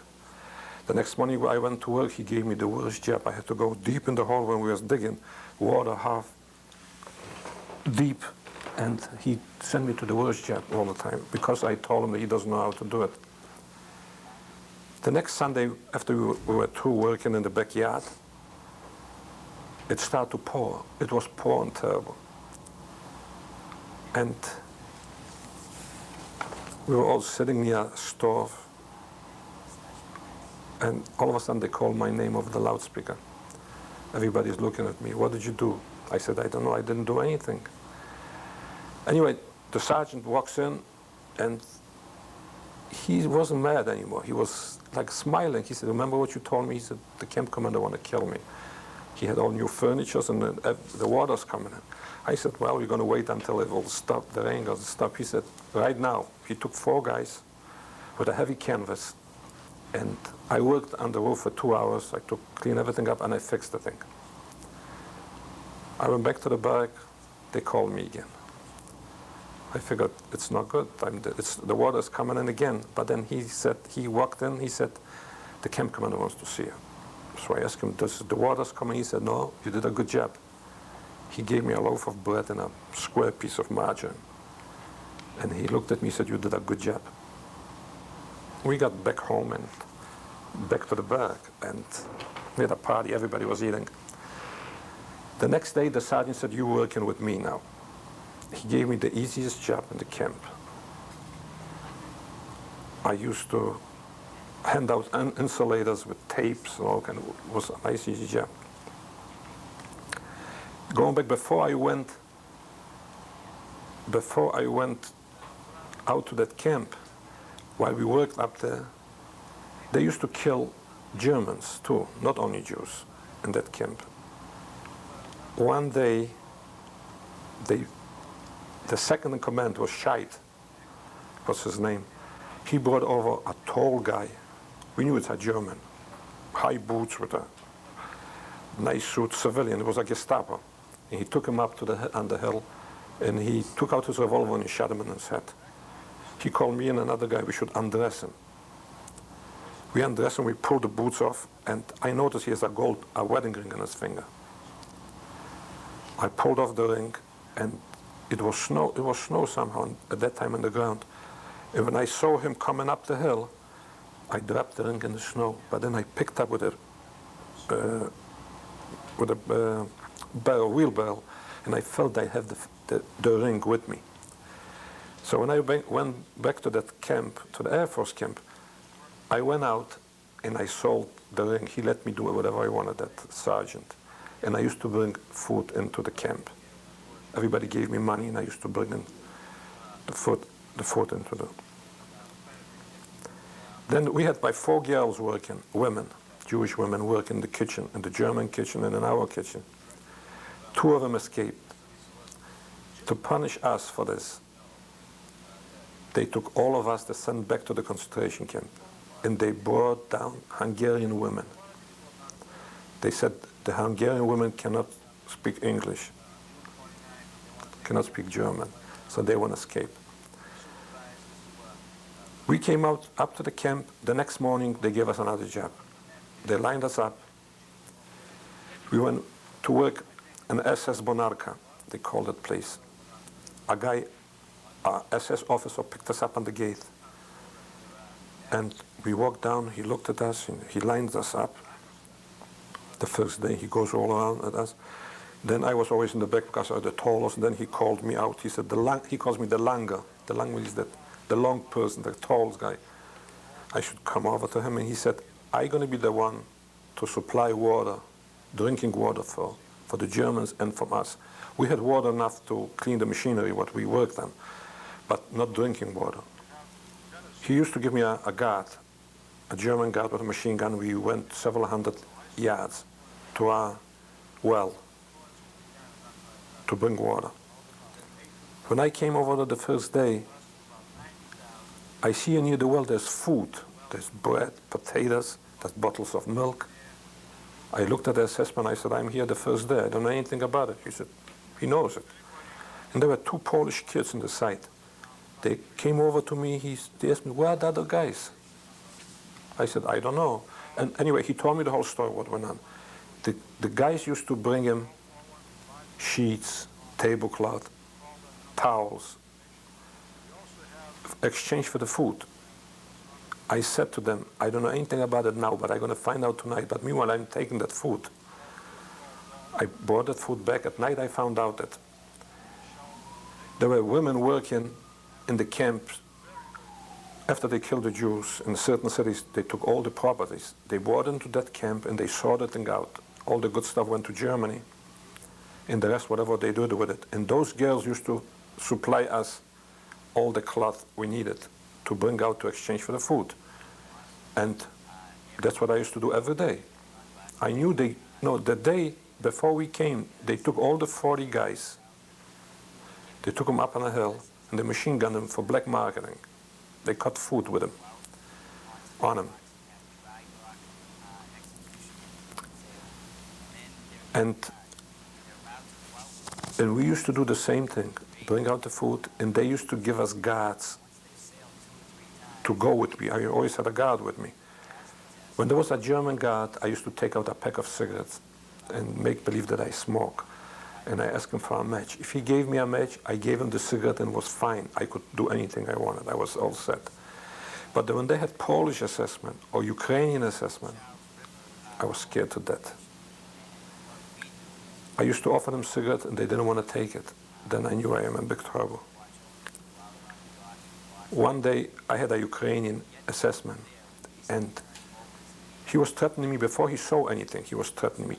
The next morning I went to work, he gave me the worst job. I had to go deep in the hole when we was digging, water half deep, and he sent me to the worst job all the time because I told him that he doesn't know how to do it. The next Sunday, after we were through working in the backyard, it started to pour. It was pouring terrible. And we were all sitting near a stove, and all of a sudden they called my name over the loudspeaker. Everybody's looking at me. What did you do? I said, I don't know, I didn't do anything. Anyway, the sergeant walks in, and he wasn't mad anymore. He was like smiling. He said, remember what you told me? He said, the camp commander want to kill me. He had all new furniture, and the water's coming in. I said, well, we're going to wait until it will stop, the rain will stop. He said, right now. He took 4 guys with a heavy canvas, and I worked on the roof for 2 hours. I cleaned everything up, and I fixed the thing. I went back to the barrack. They called me again. I figured it's not good. The water's coming in again. But then he said, he walked in, he said, the camp commander wants to see you. So I asked him, does the water's coming? He said, no, you did a good job. He gave me a loaf of bread and a square piece of margarine. And he looked at me and said, you did a good job. We got back home and back to the barrack, and we had a party, everybody was eating. The next day, the sergeant said, you're working with me now. He gave me the easiest job in the camp. I used to hand out insulators with tapes and all kind of, it was a nice, easy job. Going back, before I went out to that camp, while we worked up there, they used to kill Germans too, not only Jews, in that camp. One day, the second in command was Scheid, was his name. He brought over a tall guy. We knew it's a German. High boots with a nice suit, civilian. It was a Gestapo. And he took him up to on the hill, and he took out his revolver and he shot him in his head. He called me and another guy, we should undress him. We undressed him, we pulled the boots off, and I noticed he has a wedding ring on his finger. I pulled off the ring, and it was snow somehow at that time on the ground. And when I saw him coming up the hill, I dropped the ring in the snow. But then I picked up with a wheelbarrow, and I felt I had the ring with me. So when I went back to that camp, to the Air Force camp, I went out and I sold the ring. He let me do whatever I wanted, that sergeant. And I used to bring food into the camp. Everybody gave me money, and I used to bring in the food into the... Then we had by 4 girls working, women, Jewish women working in the kitchen, in the German kitchen and in our kitchen. 2 of them escaped. To punish us for this, they took all of us, they sent back to the concentration camp, and they brought down Hungarian women. They said the Hungarian women cannot speak English, cannot speak German, so they won't escape. We came out up to the camp. The next morning, they gave us another job. They lined us up. We went to work in SS Bonarka, they called that place. A guy, a SS officer, picked us up on the gate. And we walked down, he looked at us, and he lined us up. The first day, he goes all around at us. Then I was always in the back because I was the tallest. Then he called me out. He said, he calls me the langer. The langer is the long person, the tallest guy. I should come over to him, and he said, I'm going to be the one to supply water, drinking water for the Germans and for us. We had water enough to clean the machinery, what we worked on, but not drinking water. He used to give me a guard, a German guard with a machine gun. We went several hundred yards to our well to bring water. When I came over the first day, I see near the well there's food. There's bread, potatoes, there's bottles of milk. I looked at the assessment, I said, I'm here the first day, I don't know anything about it. He said, he knows it. And there were 2 Polish kids in the site. They came over to me, they asked me, where are the other guys? I said, I don't know. And anyway, he told me the whole story, what went on. The guys used to bring him sheets, tablecloth, towels, exchange for the food. I said to them, I don't know anything about it now, but I'm going to find out tonight. But meanwhile, I'm taking that food. I brought that food back. At night, I found out that there were women working in the camps. After they killed the Jews in certain cities, they took all the properties. They brought into that camp and they sorted things out. All the good stuff went to Germany. And the rest, whatever they did with it. And those girls used to supply us all the cloth we needed to bring out to exchange for the food. And that's what I used to do every day. I knew the day before we came, they took all the 40 guys. They took them up on a hill and they machine gunned them for black marketing. They cut food with them, on them. And we used to do the same thing, bring out the food, and they used to give us guards to go with me. I always had a guard with me. When there was a German guard, I used to take out a pack of cigarettes and make believe that I smoke. And I asked him for a match. If he gave me a match, I gave him the cigarette and it was fine. I could do anything I wanted. I was all set. But when they had Polish assessment or Ukrainian assessment, I was scared to death. I used to offer them cigarette and they didn't want to take it. Then I knew I am in big trouble. One day I had a Ukrainian assessment and he was threatening me before he saw anything. He was threatening me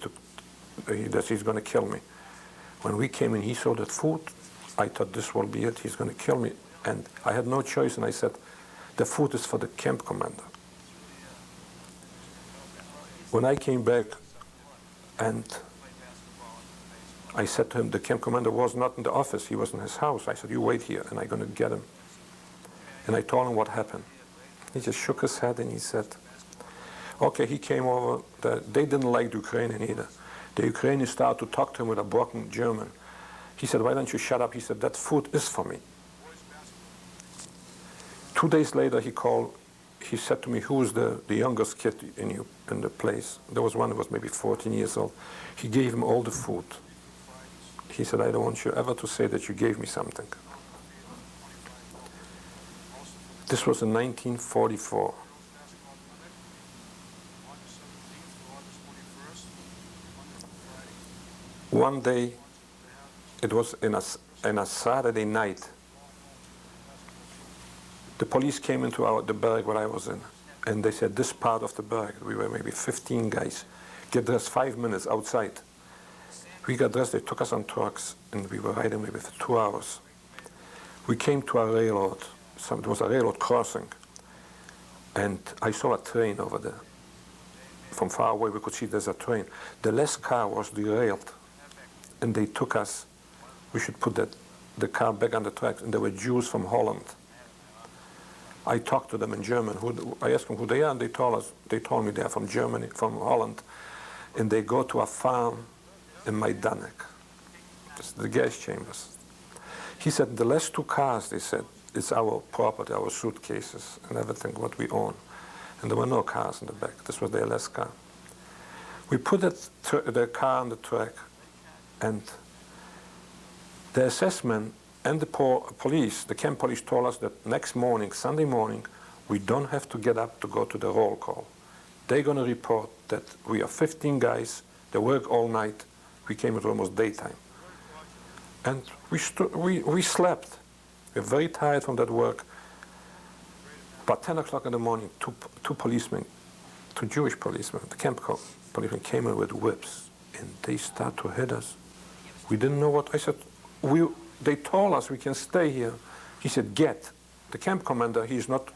that he's going to kill me. When we came in, he saw that food. I thought this will be it. He's going to kill me. And I had no choice. And I said, the food is for the camp commander. When I came back and I said to him, the camp commander was not in the office. He was in his house. I said, you wait here and I'm going to get him. And I told him what happened. He just shook his head and he said, okay, he came over. They didn't like the Ukrainian either. The Ukrainians started to talk to him with a broken German. He said, why don't you shut up? He said, that food is for me. 2 days later, he called. He said to me, who's the youngest kid in the place? There was one that was maybe 14 years old. He gave him all the food. He said, I don't want you ever to say that you gave me something. This was in 1944. One day, it was in a Saturday night, the police came into the barrack where I was in, and they said, this part of the barrack, we were maybe 15 guys, get dressed 5 minutes outside. We got dressed, they took us on trucks, and we were riding maybe for 2 hours. We came to a railroad, it was a railroad crossing, and I saw a train over there. From far away, we could see there's a train. The last car was derailed. And they took us, we should put the car back on the tracks, and there were Jews from Holland. I talked to them in German. I asked them who they are, and they told me they are from Germany, from Holland, and they go to a farm in Majdanek, the gas chambers. He said, the last 2 cars, they said, it's our property, our suitcases, and everything, what we own. And there were no cars in the back. This was their last car. We put the car on the track, and the assessment and the police, the camp police, told us that next morning, Sunday morning, we don't have to get up to go to the roll call. They're going to report that we are 15 guys, they work all night. We came at almost daytime. And we slept. We were very tired from that work. But 10 o'clock in the morning, two policemen, 2 Jewish policemen, the camp policemen came in with whips, and they started to hit us. We didn't know what. I said, they told us we can stay here. He said, get. The camp commander, he's not,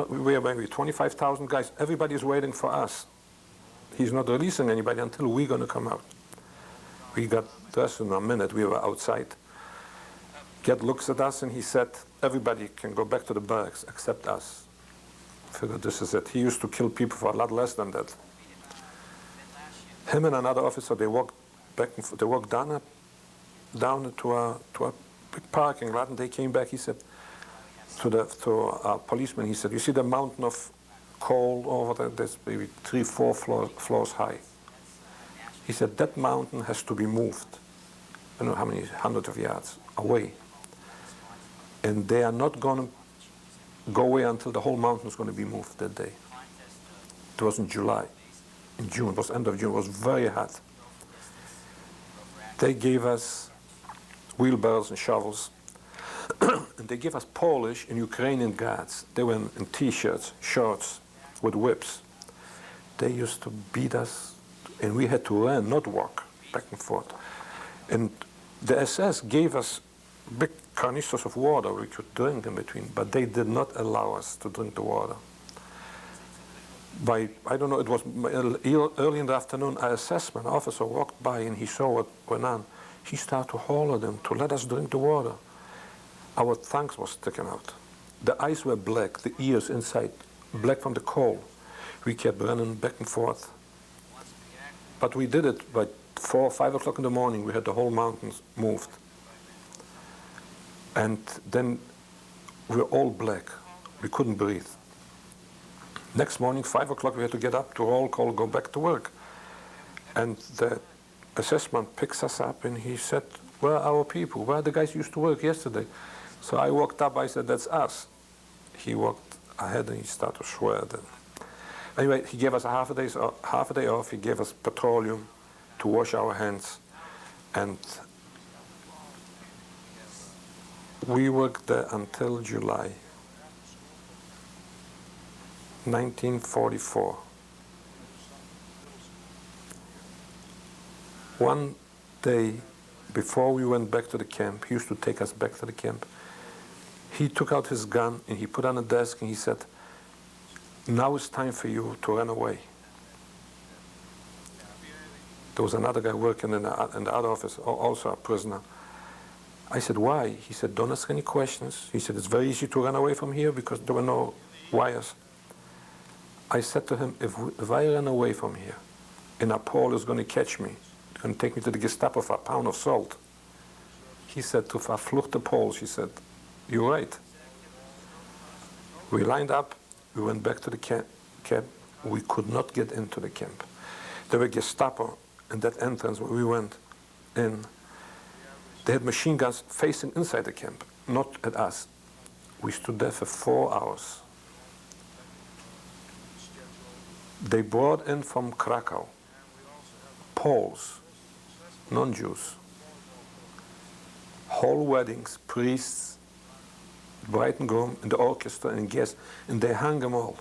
we are maybe 25,000 guys. Everybody is waiting for us. He's not releasing anybody until we're going to come out. We got dressed in a minute. We were outside. Ged looks at us and he said, everybody can go back to the barracks except us. I figured this is it. He used to kill people for a lot less than that. Him and another officer, they walked back. They walked down to a big parking lot, and they came back. He said to a policeman, he said, "You see the mountain of coal over there, that's maybe 3, 4 floors high. He said, that mountain has to be moved. I don't know how many hundreds of yards away. And they are not going to go away until the whole mountain is going to be moved that day. It was in July. In June, it was end of June, it was very hot. They gave us wheelbarrows and shovels. And they gave us Polish and Ukrainian guards. They were in T-shirts, shorts, with whips. They used to beat us, and we had to run, not walk, back and forth. And the SS gave us big canisters of water we could drink in between, but they did not allow us to drink the water. By, I don't know, it was early in the afternoon, an assessment officer walked by and he saw what went on. He started to holler at them to let us drink the water. Our tongues were sticking out. The eyes were black, the ears inside, black from the coal. We kept running back and forth. But we did it by 4 or 5 o'clock in the morning. We had the whole mountains moved. And then we were all black. We couldn't breathe. Next morning, 5 o'clock, we had to get up to roll call, go back to work. And the assessment picks us up and he said, where are our people? Where are the guys who used to work yesterday? So I walked up, I said, that's us. He walked ahead and he started to swear. Anyway, he gave us half a day off. He gave us petroleum to wash our hands. And we worked there until July 1944. One day before we went back to the camp, he used to take us back to the camp. He took out his gun and he put on a desk and he said, now it's time for you to run away. There was another guy working in the other office, also a prisoner. I said, why? He said, don't ask any questions. He said, it's very easy to run away from here because there were no wires. I said to him, if I run away from here and a Pole is going to catch me, he's going to take me to the Gestapo for a pound of salt. He said, to verflucht the Poles. He said, you're right. We lined up. We went back to the camp. We could not get into the camp. There were Gestapo in that entrance where we went in. They had machine guns facing inside the camp, not at us. We stood there for 4 hours. They brought in from Krakow Poles, non-Jews, whole weddings, priests, bride and groom, and the orchestra and guests, and they hung them all.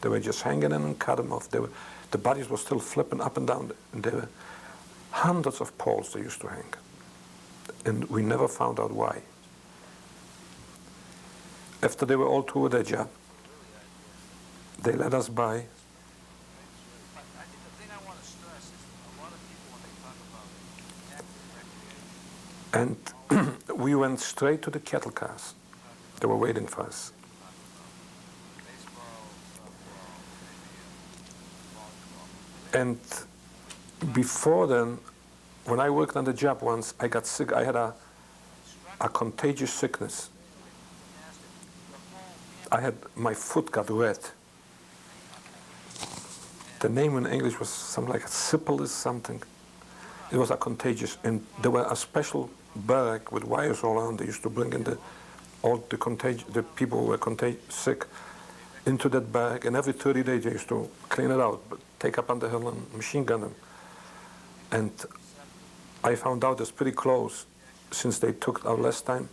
They were just hanging in and cut them off. The bodies were still flipping up and down, and there were hundreds of Poles they used to hang. And we never found out why. After they were all through with their job, they let us by. And we went straight to the cattle cars. They were waiting for us. And before then, when I worked on the job once, I got sick. I had a contagious sickness. My foot got red. The name in English was something like syphilis something. It was a contagious, and there were a special barrack with wires all around. They used to bring in the people who were sick into that barrack, and every 30 days they used to clean it out, but take up on the hill and machine gun them. And I found out it's pretty close. Since they took our last time,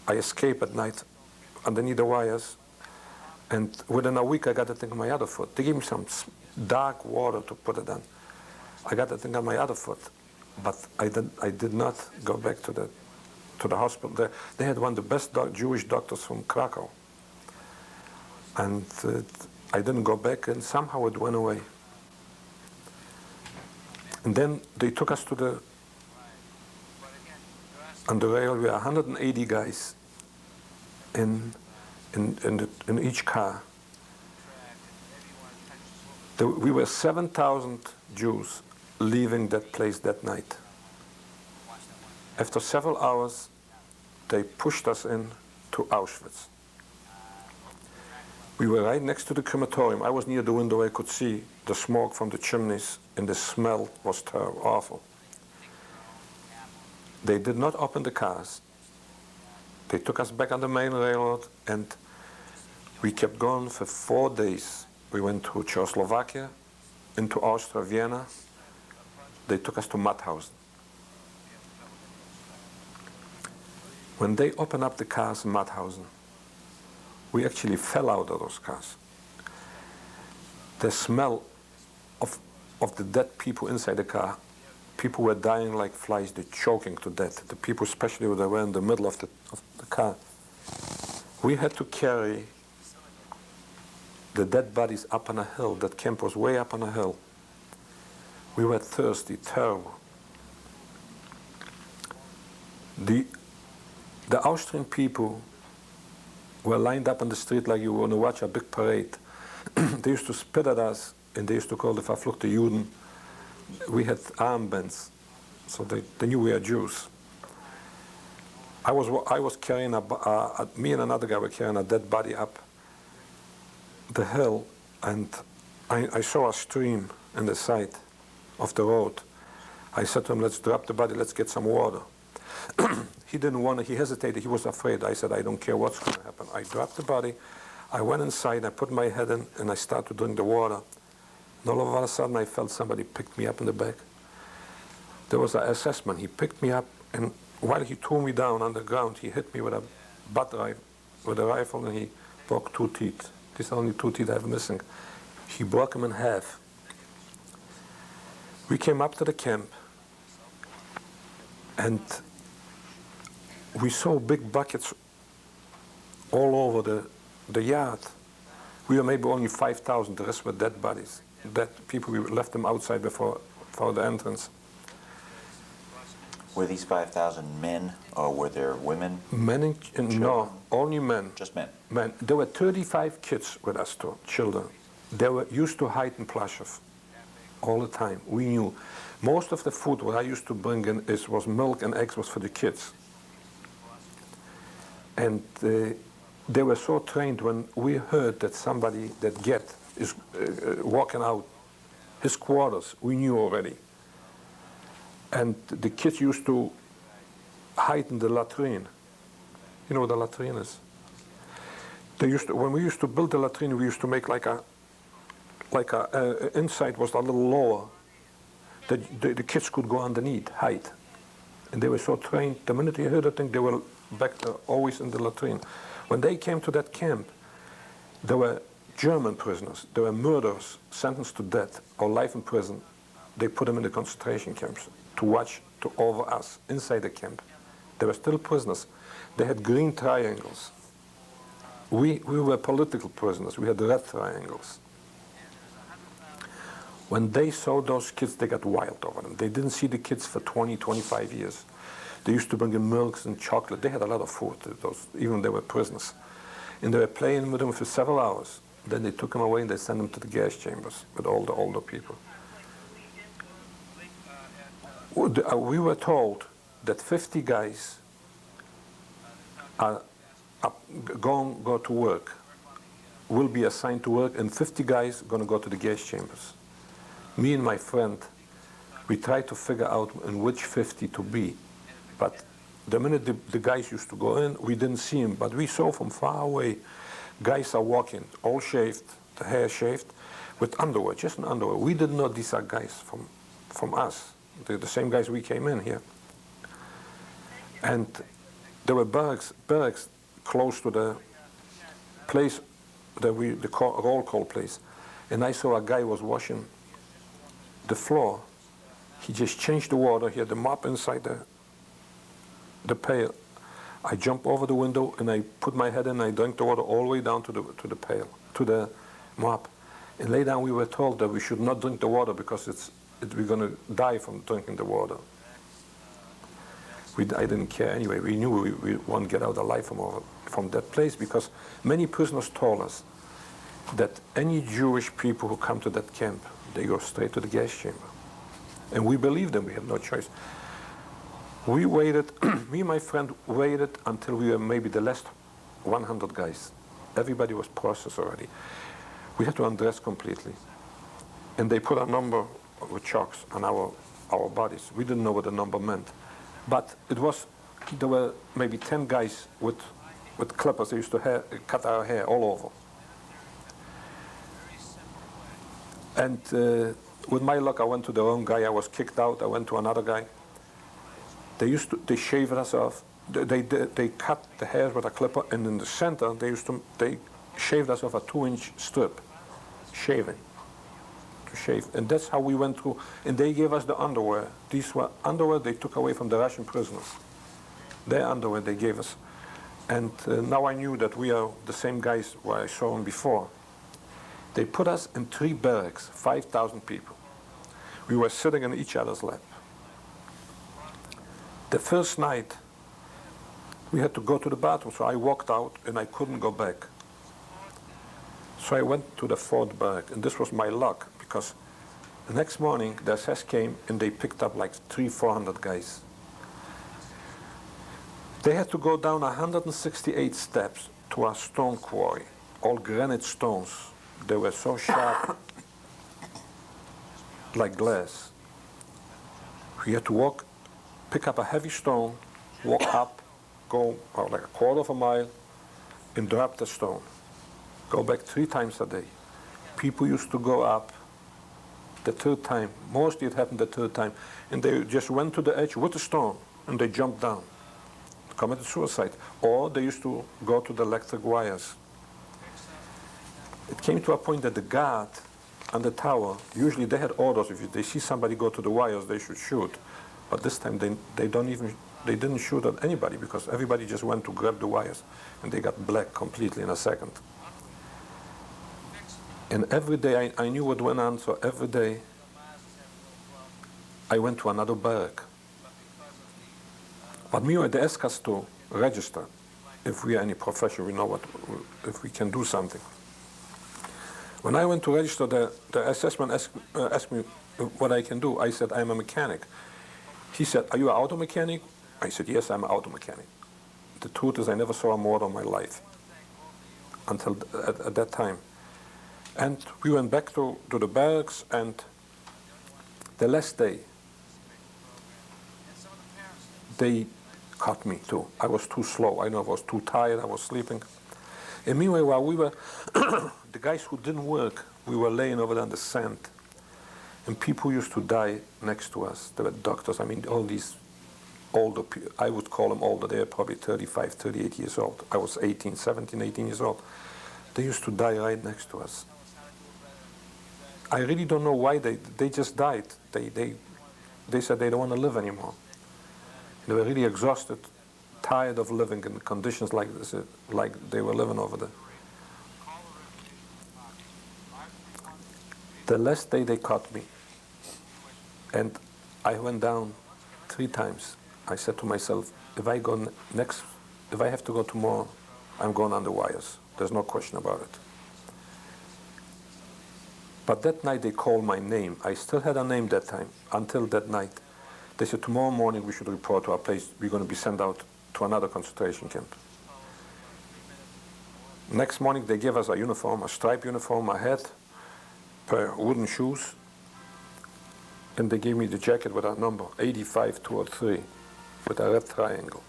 I escaped at night underneath the wires, and within a week I got the thing on my other foot. They gave me some dark water to put it on. I got the thing on my other foot, but I did not go back to the hospital. They had one of the best Jewish doctors from Krakow, and I didn't go back, and somehow it went away. And then they took us on the rail. We were 180 guys in each car. We were 7,000 Jews leaving that place that night. After several hours, they pushed us in to Auschwitz. We were right next to the crematorium. I was near the window. I could see the smoke from the chimneys, and the smell was terrible, awful. They did not open the cars. They took us back on the main railroad, and we kept going for 4 days. We went to Czechoslovakia, into Austria, Vienna. They took us to Mauthausen. When they opened up the cars in Mauthausen, we actually fell out of those cars. The smell of the dead people inside the car, people were dying like flies, they're choking to death. The people, especially when they were in the middle of the car. We had to carry the dead bodies up on a hill. That camp was way up on a hill. We were thirsty, terrible. The Austrian people were lined up on the street like you want to watch a big parade. They used to spit at us, and they used to call the verfluchte Juden. We had armbands, so they knew we were Jews. I was carrying me and another guy were carrying a dead body up the hill, and I saw a stream in the side of the road. I said to him, let's drop the body, let's get some water. He didn't want to, he hesitated, he was afraid. I said, I don't care what's going to happen. I dropped the body, I went inside, I put my head in, and I started to drink the water. And all of a sudden, I felt somebody picked me up in the back. There was an assessment. He picked me up, and while he threw me down on the ground, he hit me with a butt rifle, with a rifle, and he broke 2 teeth. These are the only 2 teeth I have missing. He broke them in half. We came up to the camp, and we saw big buckets all over the yard. We were maybe only 5,000, the rest were dead bodies. Dead people, we left them outside before the entrance. Were these 5,000 men, or were there women? Men and no, only men. Just men? Men. There were 35 kids with us too, children. They were used to hide in Plaszow all the time. We knew. Most of the food what I used to bring in was milk and eggs was for the kids. And they were so trained when we heard that somebody, that Get, is walking out his quarters, we knew already. And the kids used to hide in the latrine. You know what a latrine is? They used to, when we used to build the latrine, we used to make inside was a little lower. The kids could go underneath, hide. And they were so trained, the minute they heard that thing, they were back always in the latrine. When they came to that camp, there were German prisoners, there were murderers sentenced to death or life in prison. They put them in the concentration camps to watch over us inside the camp. They were still prisoners. They had green triangles. We were political prisoners. We had red triangles. When they saw those kids, they got wild over them. They didn't see the kids for 20, 25 years. They used to bring in milks and chocolate. They had a lot of food, even they were prisoners. And they were playing with them for several hours. Then they took them away and they sent them to the gas chambers with all the older people. We were told that 50 guys are go to work, will be assigned to work, and 50 guys are going to go to the gas chambers. Me and my friend, we tried to figure out in which 50 to be. But the minute the guys used to go in, we didn't see them. But we saw from far away, guys are walking, all shaved, the hair shaved, with underwear, just an underwear. We didn't know these are guys from us. They're the same guys we came in here. And there were barracks close to the place, the roll call place. And I saw a guy was washing the floor. He just changed the water. He had the mop inside the pail. I jumped over the window and I put my head in and I drank the water all the way down to the pail, to the mop. And later on we were told that we should not drink the water because we're going to die from drinking the water. I didn't care anyway. We knew we won't get out alive from that place because many prisoners told us that any Jewish people who come to that camp, they go straight to the gas chamber. And we believed them. We had no choice. We waited, me and my friend waited until we were maybe the last 100 guys. Everybody was processed already. We had to undress completely. And they put a number with chalks on our bodies. We didn't know what the number meant. But there were maybe 10 guys with clippers. They used to cut our hair all over. And with my luck, I went to the wrong guy. I was kicked out. I went to another guy. They shaved us off. They cut the hair with a clipper, and in the center, they shaved us off a 2-inch strip, shaving, to shave. And that's how we went through. And they gave us the underwear. These were underwear they took away from the Russian prisoners. Their underwear they gave us. And now I knew that we are the same guys where I saw them before. They put us in 3 barracks, 5,000 people. We were sitting in each other's lap. The first night, we had to go to the bathroom, so I walked out and I couldn't go back. So I went to the 4th barrack, and this was my luck, because the next morning the SS came and they picked up like 300-400 guys. They had to go down 168 steps to a stone quarry, all granite stones. They were so sharp, like glass. We had to pick up a heavy stone, walk up, go like a quarter of a mile, and drop the stone. Go back 3 times a day. People used to go up the 3rd time. Mostly it happened the 3rd time. And they just went to the edge with the stone, and they jumped down, committed suicide. Or they used to go to the electric wires. It came to a point that the guard on the tower, usually they had orders, if they see somebody go to the wires, they should shoot. But this time they didn't shoot at anybody, because everybody just went to grab the wires, and they got black completely in a second. And every day I knew what went on, so every day I went to another barrack. But me, they asked us to register. If we are any profession, we know if we can do something. When I went to register, the assessment asked me what I can do. I said, I'm a mechanic. He said, are you an auto mechanic? I said, yes, I'm an auto mechanic. The truth is, I never saw a mortar in my life until at that time. And we went back to the barracks, and the last day, they caught me too. I was too slow. I know I was too tired. I was sleeping. And meanwhile, while we were, the guys who didn't work, we were laying over there on the sand. And people used to die next to us. There were doctors. I mean, all these older people, I would call them older. They were probably 35, 38 years old. I was 17, 18 years old. They used to die right next to us. I really don't know why they just died. They said they don't want to live anymore. They were really exhausted, tired of living in conditions like this, like they were living over there. The last day they caught me, and I went down 3 times. I said to myself, if I have to go tomorrow, I'm going on the wires. There's no question about it. But that night they called my name. I still had a name that time, until that night. They said, tomorrow morning we should report to our place. We're going to be sent out to another concentration camp. Next morning they gave us a uniform, a striped uniform, a hat, pair of wooden shoes, and they gave me the jacket with a number, 85203, with a red triangle.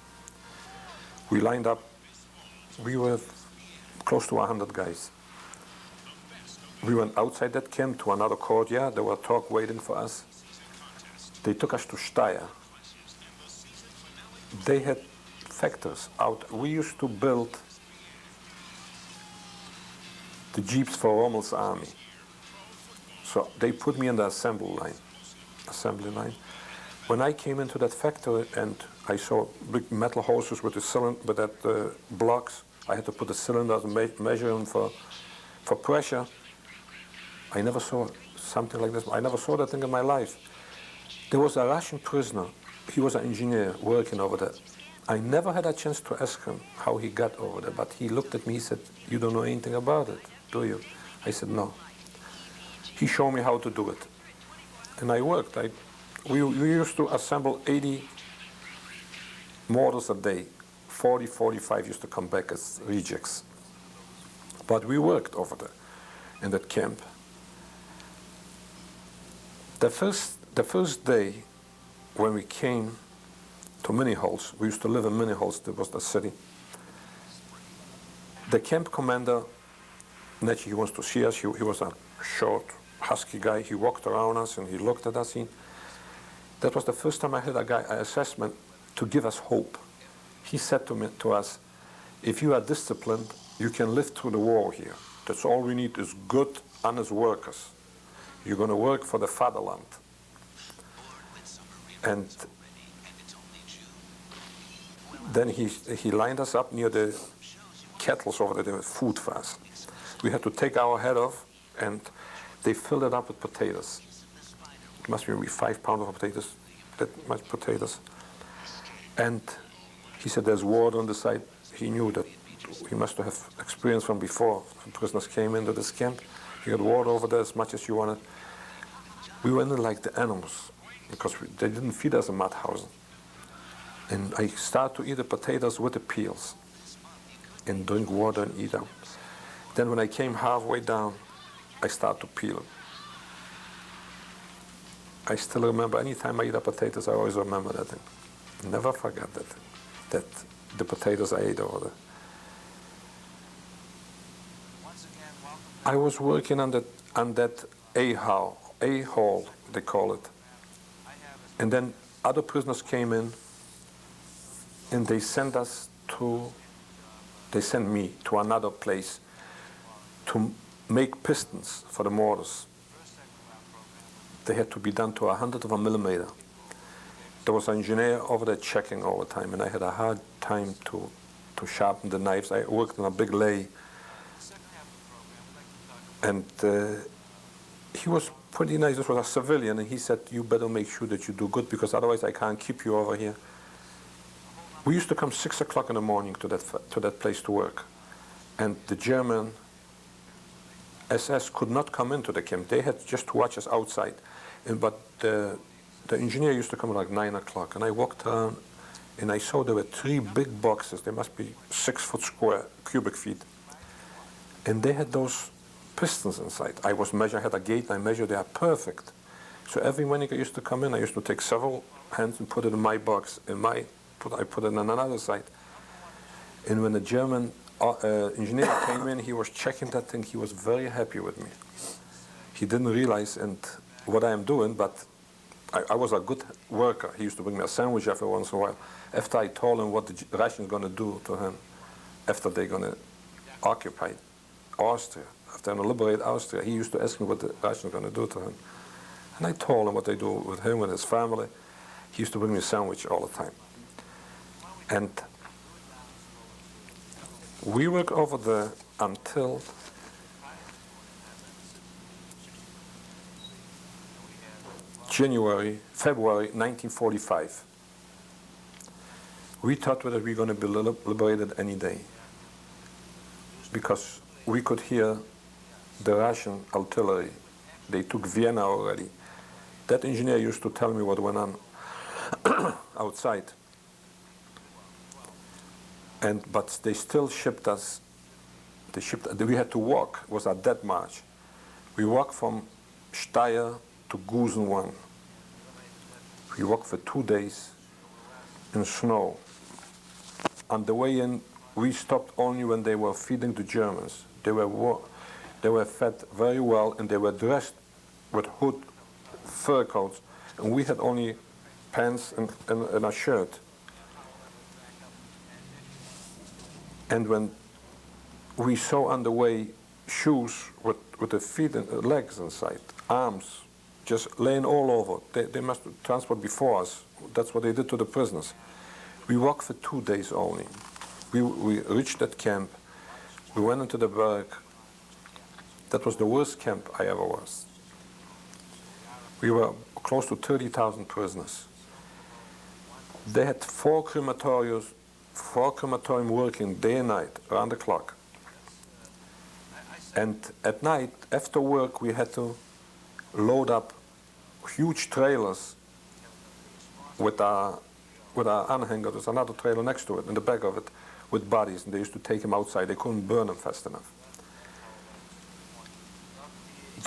We lined up. We were close to 100 guys. We went outside that camp to another courtyard. There were talk waiting for us. They took us to Steyr. They had factors out. We used to build the jeeps for Rommel's army. So they put me in the assembly line. When I came into that factory and I saw big metal hoses with the blocks, I had to put the cylinders and measure them for pressure. I never saw something like this. I never saw that thing in my life. There was a Russian prisoner. He was an engineer working over there. I never had a chance to ask him how he got over there, but he looked at me, he said, you don't know anything about it, do you? I said, no. He showed me how to do it. And I worked. We used to assemble 80 mortars a day. 40, 45 used to come back as rejects. But we worked over there in that camp. The first day when we came to Miniholes, we used to live in Miniholes, that was the city. The camp commander, naturally, he wants to see us. He was a short, husky guy. He walked around us and he looked at us. That was the first time I had an assessment to give us hope. He said to us, if you are disciplined, you can live through the war here. That's all we need is good, honest workers. You're going to work for the fatherland. And then he lined us up near the kettles over there, there was food for us. We had to take our head off, and they filled it up with potatoes. It must be maybe 5 pounds of potatoes, that much potatoes. And he said there's water on the side. He knew that he must have experience from before. When prisoners came into this camp, you had water over there as much as you wanted. We went in like the animals, because they didn't feed us in Mauthausen. And I started to eat the potatoes with the peels, and drink water and eat them. Then when I came halfway down, I started to peel them. I still remember, any time I eat the potatoes, I always remember that thing. Never forget that the potatoes I ate over there. I was working on that A-hall, they call it. And then other prisoners came in, and they sent me to another place to make pistons for the mortars. They had to be done to 100 of a millimeter. There was an engineer over there checking all the time, and I had a hard time to sharpen the knives. I worked on a big lathe, and he was pretty nice. This was a civilian, and he said, you better make sure that you do good, because otherwise I can't keep you over here. We used to come 6 o'clock in the morning to that place to work, and the German SS could not come into the camp. They had just to watch us outside. But the engineer used to come at like 9 o'clock, and I walked around, and I saw there were 3 big boxes. They must be 6 foot square, cubic feet. And they had those pistons inside. I had a gate, and I measured, they are perfect. So every morning I used to come in, I used to take several hands and put it in my box, I put it on another side. And when the German engineer came in, he was checking that thing, he was very happy with me. He didn't realize what I am doing, but I was a good worker. He used to bring me a sandwich every once in a while. After I told him what the Russians going to do to him, after they're going to occupy Austria, after they liberate Austria, he used to ask me what the Russians are going to do to him. And I told him what they do with him and his family. He used to bring me a sandwich all the time. And we worked over there until February 1945. We thought that we were going to be liberated any day, because we could hear the Russian artillery. They took Vienna already. That engineer used to tell me what went on outside. But they still shipped us. We had to walk. It was a dead march. We walked from Steyr to Gusen. We walked for 2 days in snow. On the way in, we stopped only when they were feeding the Germans. They were fed very well, and they were dressed with hood, fur coats, and we had only pants and a shirt. And when we saw on the way shoes with the feet and legs inside, arms, just laying all over. They must transport before us. That's what they did to the prisoners. We walked for 2 days only. We reached that camp. We went into the barrack. That was the worst camp I ever was. We were close to 30,000 prisoners. They had 4 crematoriums working day and night, around the clock. And at night, after work, we had to load up huge trailers with our anhänger. There's another trailer next to it, in the back of it, with bodies, and they used to take them outside. They couldn't burn them fast enough.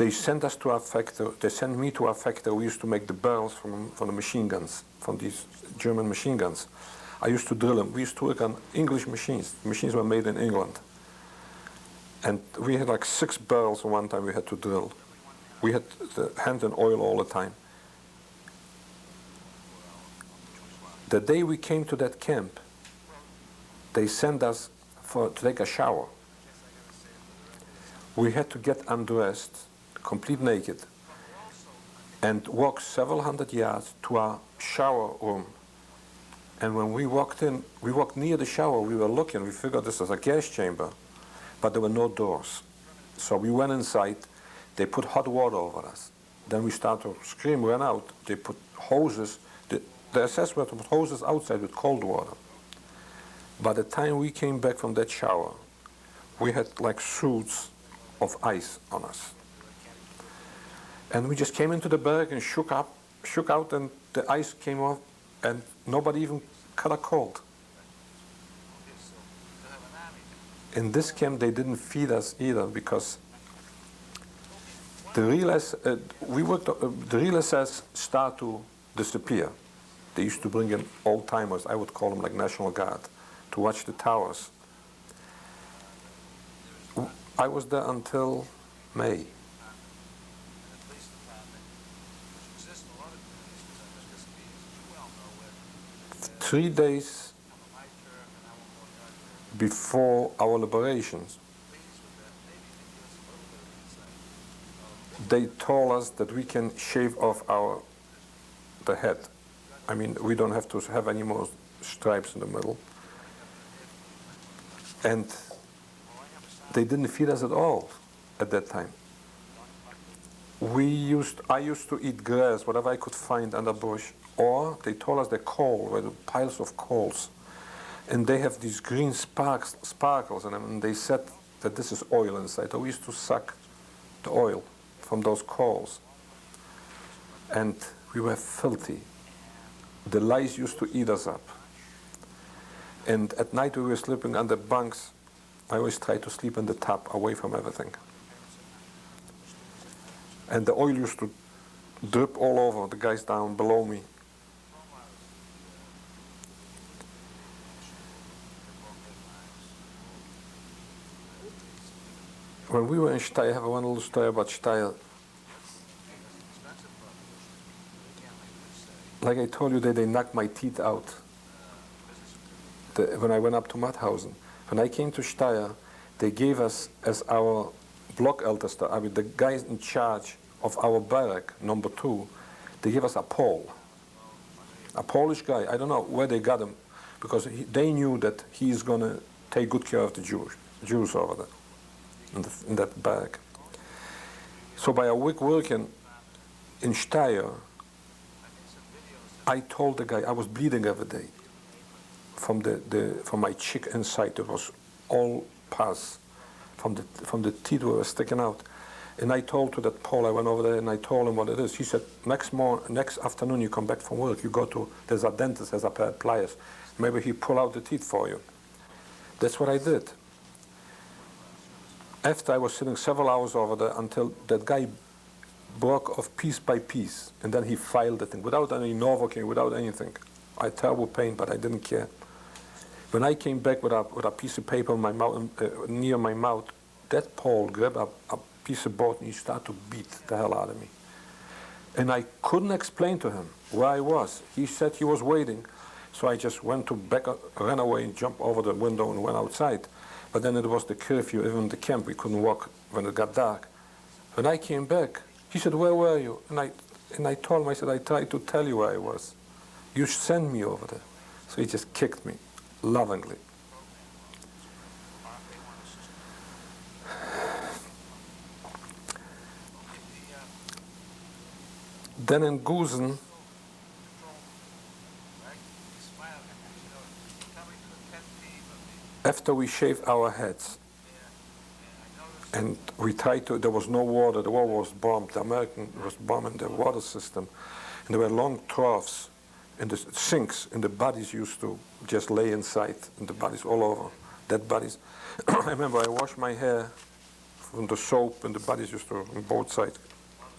They sent us to our factory. They sent me to our factory. We used to make the barrels from the machine guns, from these German machine guns. I used to drill them. We used to work on English machines. Machines were made in England. And we had like 6 barrels one time we had to drill. We had the hand in oil all the time. The day we came to that camp, they sent us to take a shower. We had to get undressed, complete naked, and walk several hundred yards to our shower room. And when we walked in, we walked near the shower, we were looking, we figured this was a gas chamber, but there were no doors. So we went inside, they put hot water over us. Then we started to scream, ran out. They put hoses, the SS were to put hoses outside with cold water. By the time we came back from that shower, we had like suits of ice on us. And we just came into the barrack and shook out, and the ice came off, and nobody even caught a cold. In this camp, they didn't feed us either because the real SS started to disappear. They used to bring in old-timers, I would call them like National Guard, to watch the towers. I was there until May. Three days before our liberations, they told us that we can shave off the head. I mean, we don't have to have any more stripes in the middle. And they didn't feed us at all at that time. I used to eat grass, whatever I could find under bush, or they told us the coal, were the piles of coals. And they have these green sparkles in them, and they said that this is oil inside. So we used to suck the oil from those coals. And we were filthy. The lice used to eat us up. And at night we were sleeping under bunks. I always tried to sleep in the tub, away from everything. And the oil used to drip all over the guys down below me. When we were in Steyr, I have one little story about Steyr. Like I told you, they knocked my teeth out when I went up to Mauthausen. When I came to Steyr, they gave us as our block Ältester, I mean the guys in charge of our barrack, number 2, they gave us a Pole. A Polish guy, I don't know where they got him, because they knew that he's going to take good care of the Jews over there, in that barrack. So by a week working in Steyr, I told the guy, I was bleeding every day from my cheek inside. It was all pus from the teeth were sticking out. And I told to that Paul, I went over there and I told him what it is. He said, next afternoon you come back from work, you go to, there's a dentist, has a pair of pliers. Maybe he pull out the teeth for you. That's what I did. After I was sitting several hours over there until that guy broke off piece by piece, and then he filed the thing without any Novocaine, without anything. I had terrible pain, but I didn't care. When I came back with a piece of paper in my mouth, near my mouth, that Paul grabbed a piece of board and he started to beat the hell out of me. And I couldn't explain to him where I was. He said he was waiting, so I just went to ran away and jumped over the window and went outside. But then it was the curfew, even in the camp, we couldn't walk when it got dark. When I came back, he said, where were you? And I told him, I said, I tried to tell you where I was. You sent me over there. So he just kicked me, lovingly. Then in Gusen, after we shaved our heads, and we tried to, there was no water, the war was bombed, the American was bombing the water system, and there were long troughs in the sinks, and the bodies used to just lay inside, and the bodies all over, dead bodies. I remember I washed my hair from the soap, and the bodies used to, on both sides,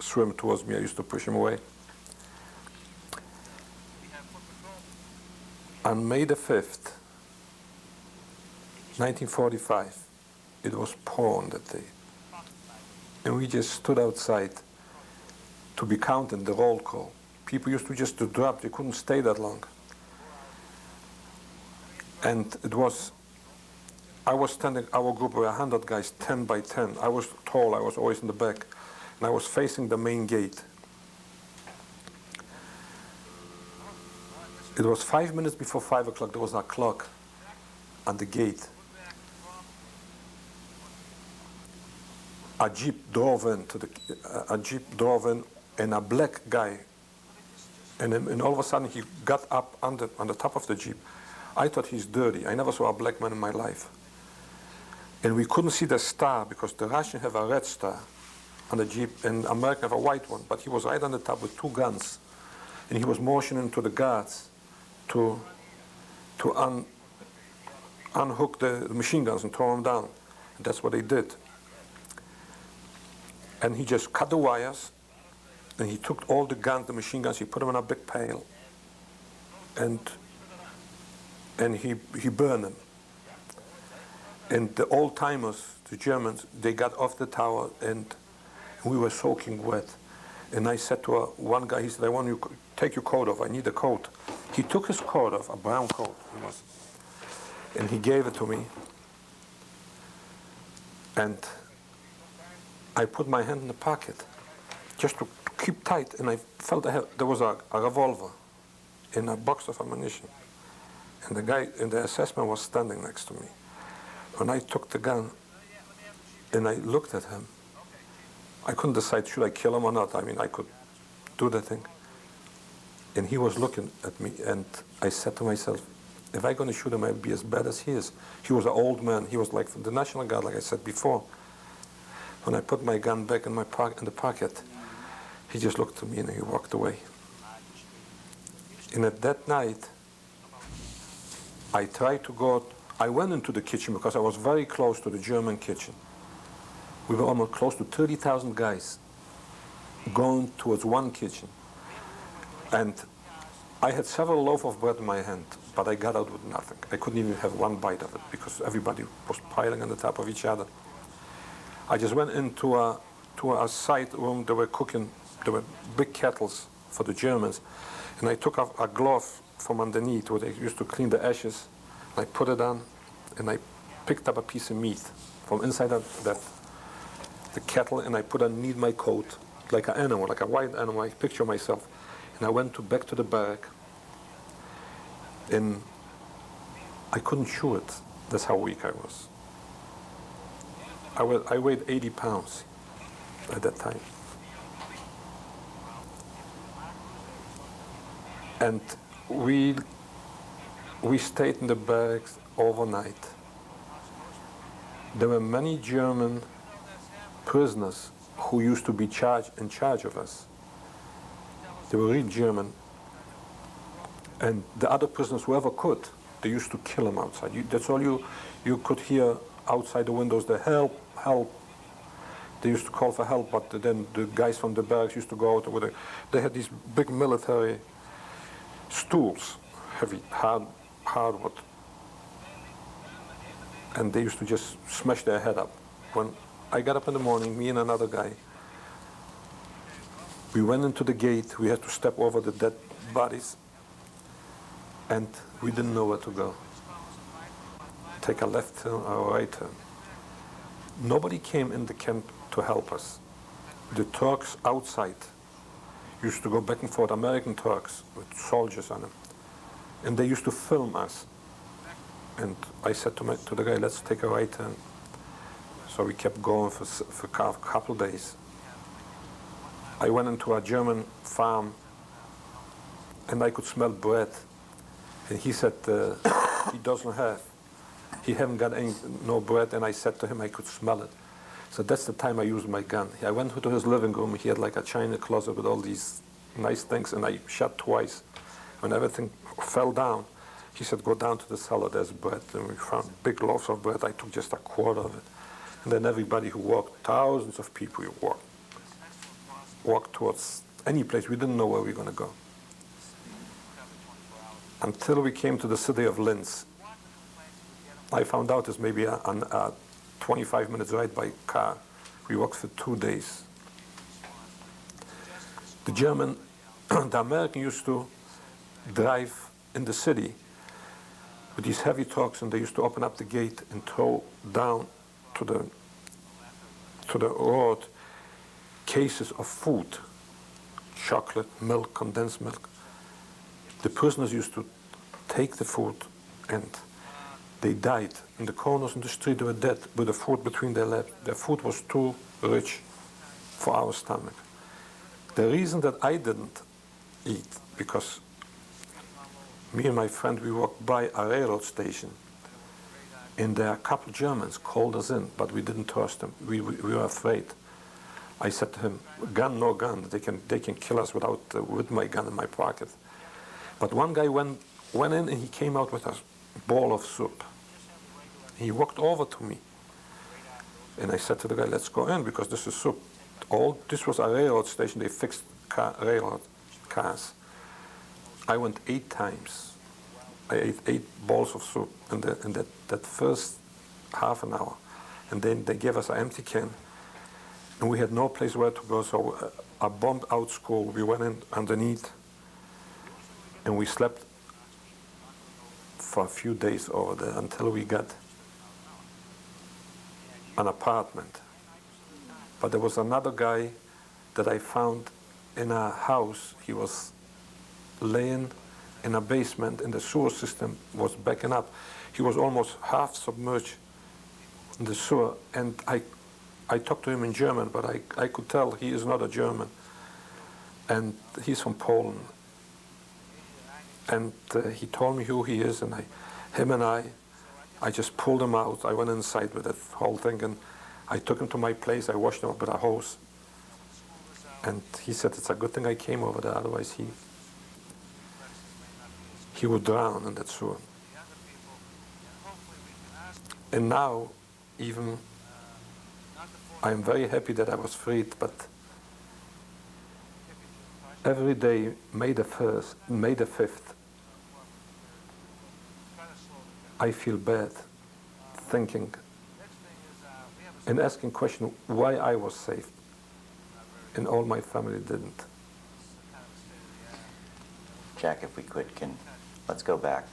swim towards me. I used to push him away. On May the 5th, 1945, it was pouring that day. And we just stood outside to be counted, the roll call. People used to just to drop, they couldn't stay that long. And it was, I was standing, our group were 100 guys, 10 by 10. I was tall, I was always in the back. And I was facing the main gate. It was 5 minutes before 5 o'clock, there was a clock on the gate. A jeep drove in, and a black guy, and all of a sudden he got up on the top of the jeep. I thought he's dirty. I never saw a black man in my life. And we couldn't see the star because the Russians have a red star on the jeep and American have a white one. But he was right on the top with 2 guns, and he was motioning to the guards to unhook the machine guns and throw them down. And that's what they did. And he just cut the wires, and he took all the guns, the machine guns, he put them in a big pail, and he burned them. And the old-timers, the Germans, they got off the tower, and we were soaking wet. And I said to one guy, he said, I want you to take your coat off, I need a coat. He took his coat off, a brown coat, and he gave it to me. And I put my hand in the pocket just to keep tight, and I felt there was a revolver in a box of ammunition. And the guy in the assessment was standing next to me. When I took the gun and I looked at him, I couldn't decide should I kill him or not. I mean, I could do the thing. And he was looking at me, and I said to myself, if I'm going to shoot him, I'll be as bad as he is. He was an old man. He was like the National Guard, like I said before. When I put my gun back in the pocket, he just looked at me and he walked away. And at that night, I tried to go, I went into the kitchen because I was very close to the German kitchen. We were almost close to 30,000 guys going towards one kitchen. And I had several loaves of bread in my hand, but I got out with nothing. I couldn't even have one bite of it because everybody was piling on the top of each other. I just went into a side room. They were cooking, there were big kettles for the Germans. And I took off a glove from underneath where they used to clean the ashes. I put it on, and I picked up a piece of meat from inside the kettle, and I put underneath my coat like an animal, like a wild animal. I picture myself. And I went back to the barrack, and I couldn't chew it. That's how weak I was. I weighed 80 pounds at that time. And we stayed in the barracks overnight. There were many German prisoners who used to be in charge of us. They were really German. And the other prisoners, whoever could, they used to kill them outside. That's all you could hear outside the windows, the help, help. They used to call for help, but then the guys from the barracks used to go out with they had these big military stools, heavy, hardwood. And they used to just smash their head up. When I got up in the morning, me and another guy, we went into the gate, we had to step over the dead bodies, and we didn't know where to go. Take a left turn or a right turn. Nobody came in the camp to help us. The Turks outside used to go back and forth, American Turks with soldiers on them, and they used to film us. And I said to the guy, let's take a right turn. So we kept going for a couple of days. I went into a German farm, and I could smell bread. And he said he haven't got no bread. And I said to him I could smell it. So that's the time I used my gun. I went to his living room. He had like a china closet with all these nice things, and I shot twice. When everything fell down, he said, go down to the cellar, there's bread. And we found big loaves of bread. I took just a quarter of it. And then everybody who walked, thousands of people who walked towards any place. We didn't know where we were going to go. Until we came to the city of Linz. I found out it's maybe a 25 minutes ride by car. We walked for 2 days. The American used to drive in the city with these heavy trucks, and they used to open up the gate and throw down to the road cases of food, chocolate, milk, condensed milk. The prisoners used to take the food, and they died. In the corners in the street, they were dead with the food between their lips. Their food was too rich for our stomach. The reason that I didn't eat, because me and my friend, we walked by a railroad station, and there are a couple of Germans called us in, but we didn't trust them. We were afraid. I said to him, gun, no gun. They can kill us with my gun in my pocket. But one guy went in, and he came out with a bowl of soup. He walked over to me, and I said to the guy, let's go in, because this is soup. This was a railroad station. They fixed railroad cars. I went 8 times. I ate 8 bowls of soup in that first half an hour. And then they gave us an empty can. And we had no place where to go, so a bombed out school. We went in underneath, and we slept for a few days over there until we got an apartment. But there was another guy that I found in a house. He was laying in a basement, and the sewer system was backing up. He was almost half submerged in the sewer, and I talked to him in German, but I could tell he is not a German, and he's from Poland. And he told me who he is, and I just pulled him out. I went inside with that whole thing, and I took him to my place. I washed him up with a hose, and he said it's a good thing I came over there, otherwise he would drown in that sewer. And now, even, I am very happy that I was freed, but every day, May the 5th, I feel bad thinking and asking question why I was saved and all my family didn't. Jack, if we could, let's go back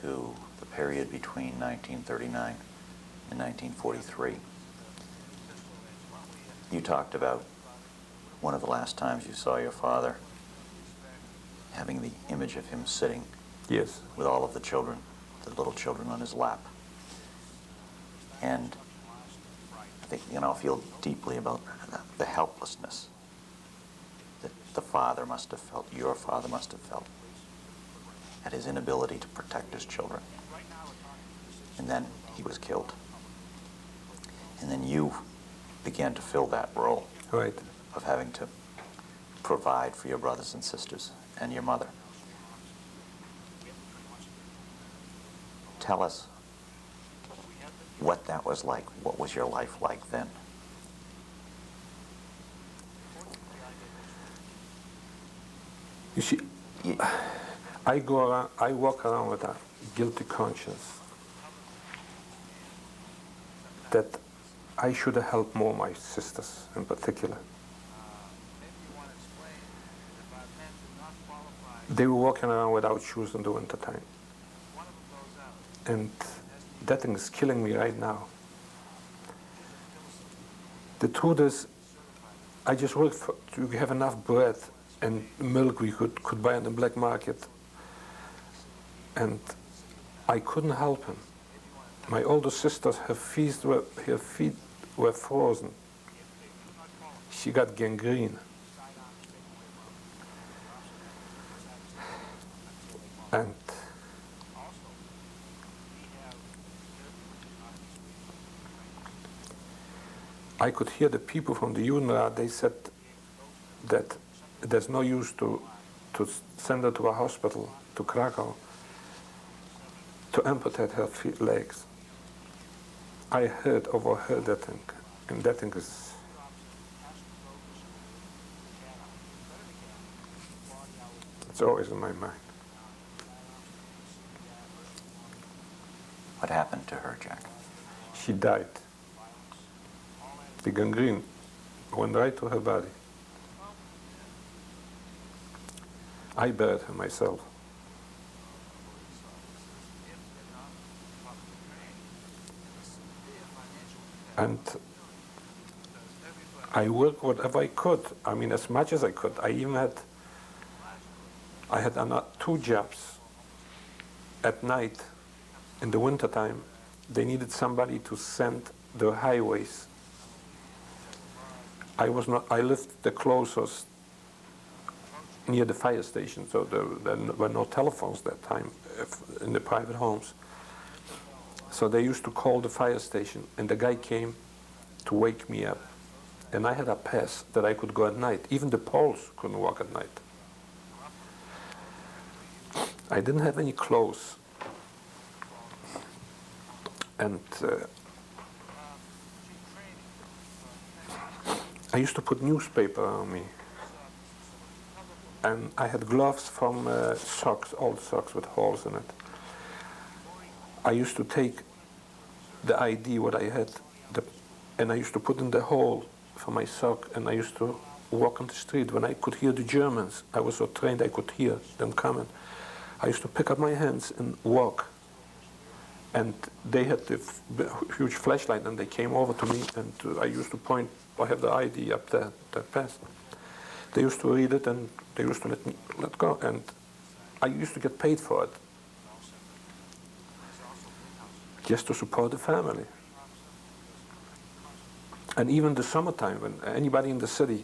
to the period between 1939 and 1943. You talked about one of the last times you saw your father, having the image of him sitting Yes. with all of the children, the little children on his lap. And I think, I feel deeply about the helplessness that the father must have felt, your father must have felt, at his inability to protect his children. And then he was killed. And then you began to fill that role. Right. Of having to provide for your brothers and sisters and your mother. Tell us what that was like. What was your life like then? You see, I walk around with a guilty conscience that I should have helped more my sisters in particular. They were walking around without shoes in the winter time. And that thing is killing me right now. The truth is, I just worked to have enough bread and milk we could buy on the black market. And I couldn't help him. My older sister, her feet were frozen. She got gangrene. And I could hear the people from the UNRWA, they said that there's no use to send her to a hospital, to Krakow, to amputate her legs. I overheard that thing, and that thing is, it's always in my mind. What happened to her, Jack? She died. The gangrene went right to her body. I buried her myself. And I worked whatever I could. I mean, as much as I could. I had 2 jobs at night. In the winter time, they needed somebody to sand the highways. I lived the closest near the fire station, so there were no telephones that time in the private homes. So they used to call the fire station, and the guy came to wake me up. And I had a pass that I could go at night. Even the Poles couldn't walk at night. I didn't have any clothes. And I used to put newspaper on me. And I had gloves from socks, old socks with holes in it. I used to take the ID, what I had, and I used to put in the hole for my sock, and I used to walk on the street. When I could hear the Germans, I was so trained I could hear them coming. I used to pick up my hands and walk. And they had the huge flashlight, and they came over to me, and I used to point, I have the ID up there, that pass. They used to read it, and they used to let go, and I used to get paid for it, just to support the family. And even the summertime, when anybody in the city,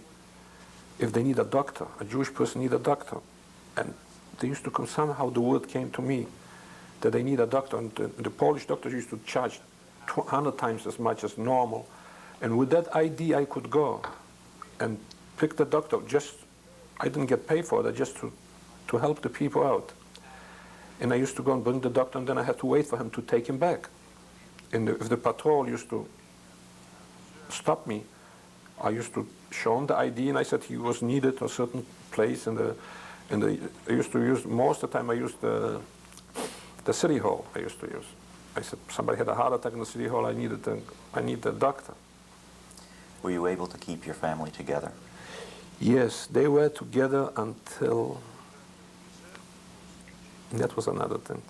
if they need a doctor, a Jewish person need a doctor, and they used to come, somehow the word came to me that they need a doctor, and the Polish doctors used to charge 100 times as much as normal. And with that ID, I could go and pick the doctor. I didn't get paid for it, just to help the people out. And I used to go and bring the doctor, and then I had to wait for him to take him back. And if the patrol used to stop me, I used to show him the ID, and I said he was needed at a certain place. I used to use, most of the time I used the city hall. I said somebody had a heart attack in the city hall. I need a doctor. Were you able to keep your family together? Yes, they were together until, that was another thing.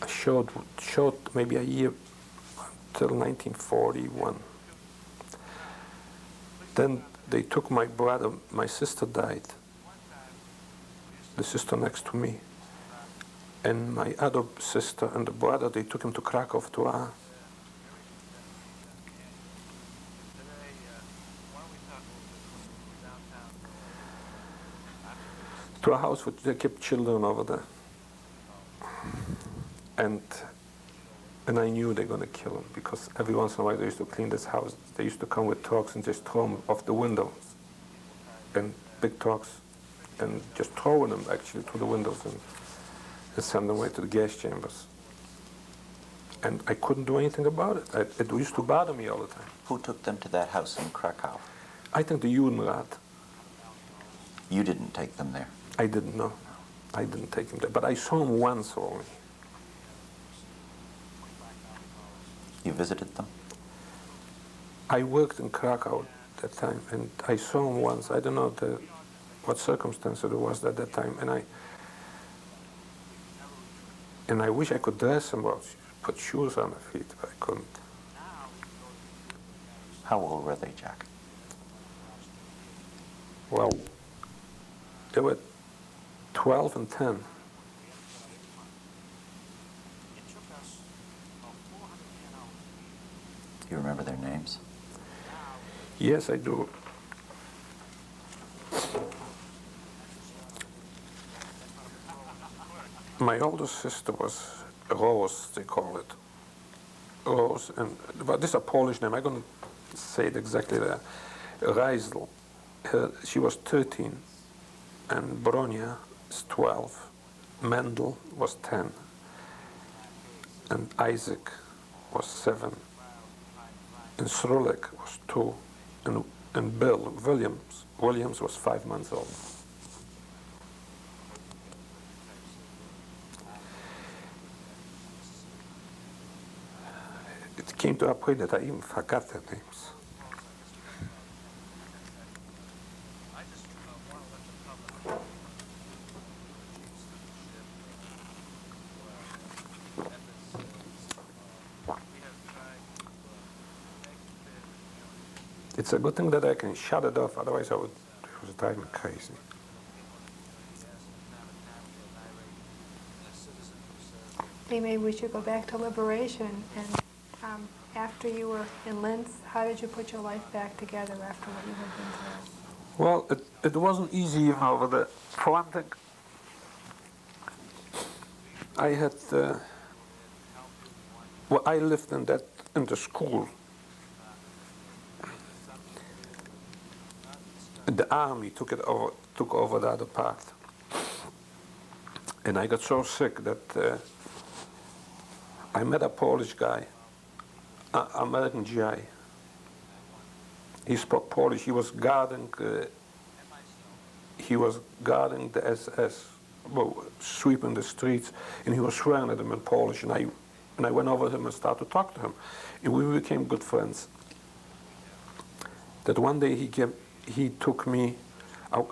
I showed maybe a year till 1941. Then they took my brother. My sister died. The sister next to me. And my other sister and the brother, they took him to Krakow to a house where they kept children over there. And I knew they were going to kill him, because every once in a while they used to clean this house. They used to come with trucks and just throw him off the windows, and big trucks, and just throwing them actually through the windows and send them away to the gas chambers. And I couldn't do anything about it. It used to bother me all the time. Who took them to that house in Krakow? I think the Judenrat. You didn't take them there? I didn't know. I didn't take him there, but I saw him once only. You visited them? I worked in Krakow at that time, and I saw him once. I don't know what circumstance it was at that time, and I wish I could dress him, or put shoes on their feet, but I couldn't. How old were they, Jack? Well, they were 12 and 10. Do you remember their names? Yes, I do. My older sister was Rose, they call it. Rose, but this is a Polish name. I'm going to say it exactly there. Reisel. She was 13, and Bronia is 12. Mendel was 10, and Isaac was 7, and Srulek was 2, and Bill Williams was 5 months old. It came to a point that I even forgot their names. It's a good thing that I can shut it off, otherwise it was driving me crazy. Maybe we should go back to liberation. And after you were in Linz, how did you put your life back together after what you had been through? Well, it wasn't easy even over there. For one thing, I had, well, I lived in the school. The army took over the other part. And I got so sick that I met a Polish guy, an American GI. He spoke Polish. He was guarding the SS, well, sweeping the streets, and he was swearing at him in Polish. And I went over to him and started to talk to him, and we became good friends. That one day he took me.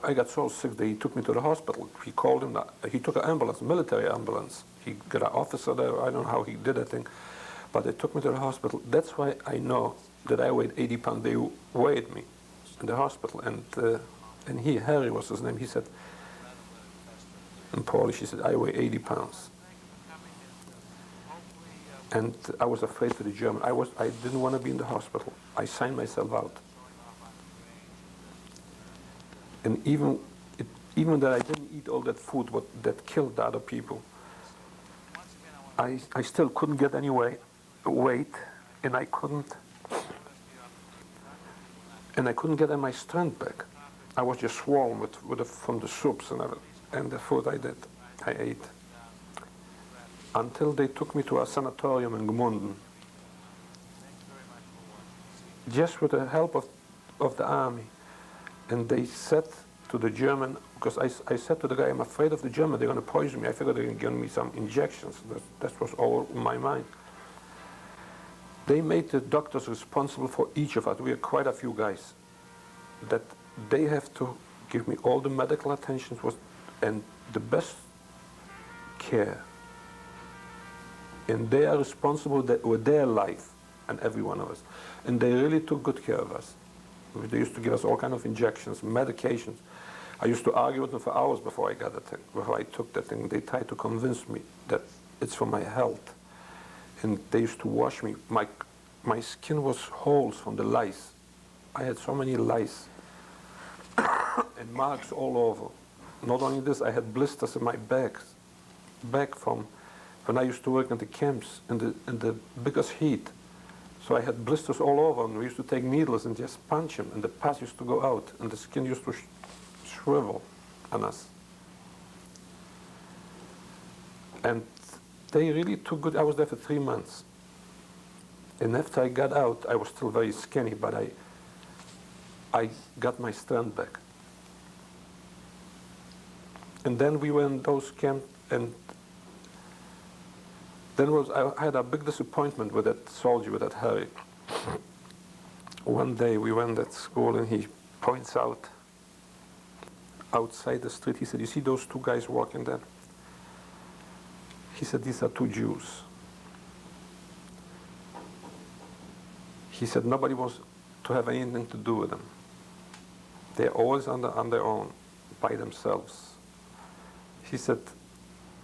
I got so sick that he took me to the hospital. He called him. He took an ambulance, military ambulance. He got an officer there. I don't know how he did that thing, but they took me to the hospital. That's why I know that I weighed 80 pounds. They weighed me in the hospital, and Harry was his name. He said in Polish, he said, I weigh 80 pounds. And I was afraid for the German. I didn't want to be in the hospital. I signed myself out. And even that I didn't eat all that food that killed the other people, I still couldn't get any weight, and I couldn't get my strength back. I was just swollen from the soups and the food I ate. Until they took me to a sanatorium in Gmunden. Just with the help of the army. And they said to the German, because I said to the guy, I'm afraid of the German, they're going to poison me. I figured they're going to give me some injections. That was all in my mind. They made the doctors responsible for each of us. We are quite a few guys. That they have to give me all the medical attention and the best care. And they are responsible with their life and every one of us. And they really took good care of us. They used to give us all kinds of injections, medications. I used to argue with them for hours before I got that thing, before I took that thing. They tried to convince me that it's for my health. And they used to wash me. My skin was holes from the lice. I had so many lice and marks all over. Not only this, I had blisters in my back from when I used to work in the camps in the biggest heat. So I had blisters all over, and we used to take needles and just punch them, and the pus used to go out, and the skin used to shrivel on us. And they really took good. I was there for 3 months. And after I got out, I was still very skinny, but I got my strength back. And then we were in those camps, and then I had a big disappointment with that soldier, with that Harry. One day we went at school and he points out outside the street. He said, you see those 2 guys walking there? He said, these are 2 Jews. He said, nobody wants to have anything to do with them. They're always on their own, by themselves. He said,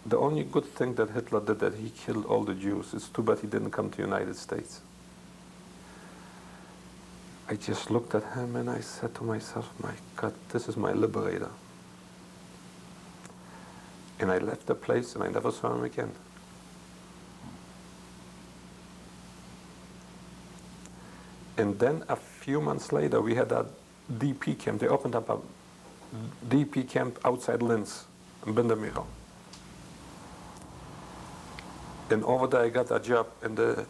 the only good thing that Hitler did, that he killed all the Jews. It's too bad he didn't come to the United States. I just looked at him and I said to myself, my God, this is my liberator. And I left the place and I never saw him again. And then a few months later, we had a DP camp. They opened up a DP camp outside Linz, in Bindermiro. And over there I got a job in the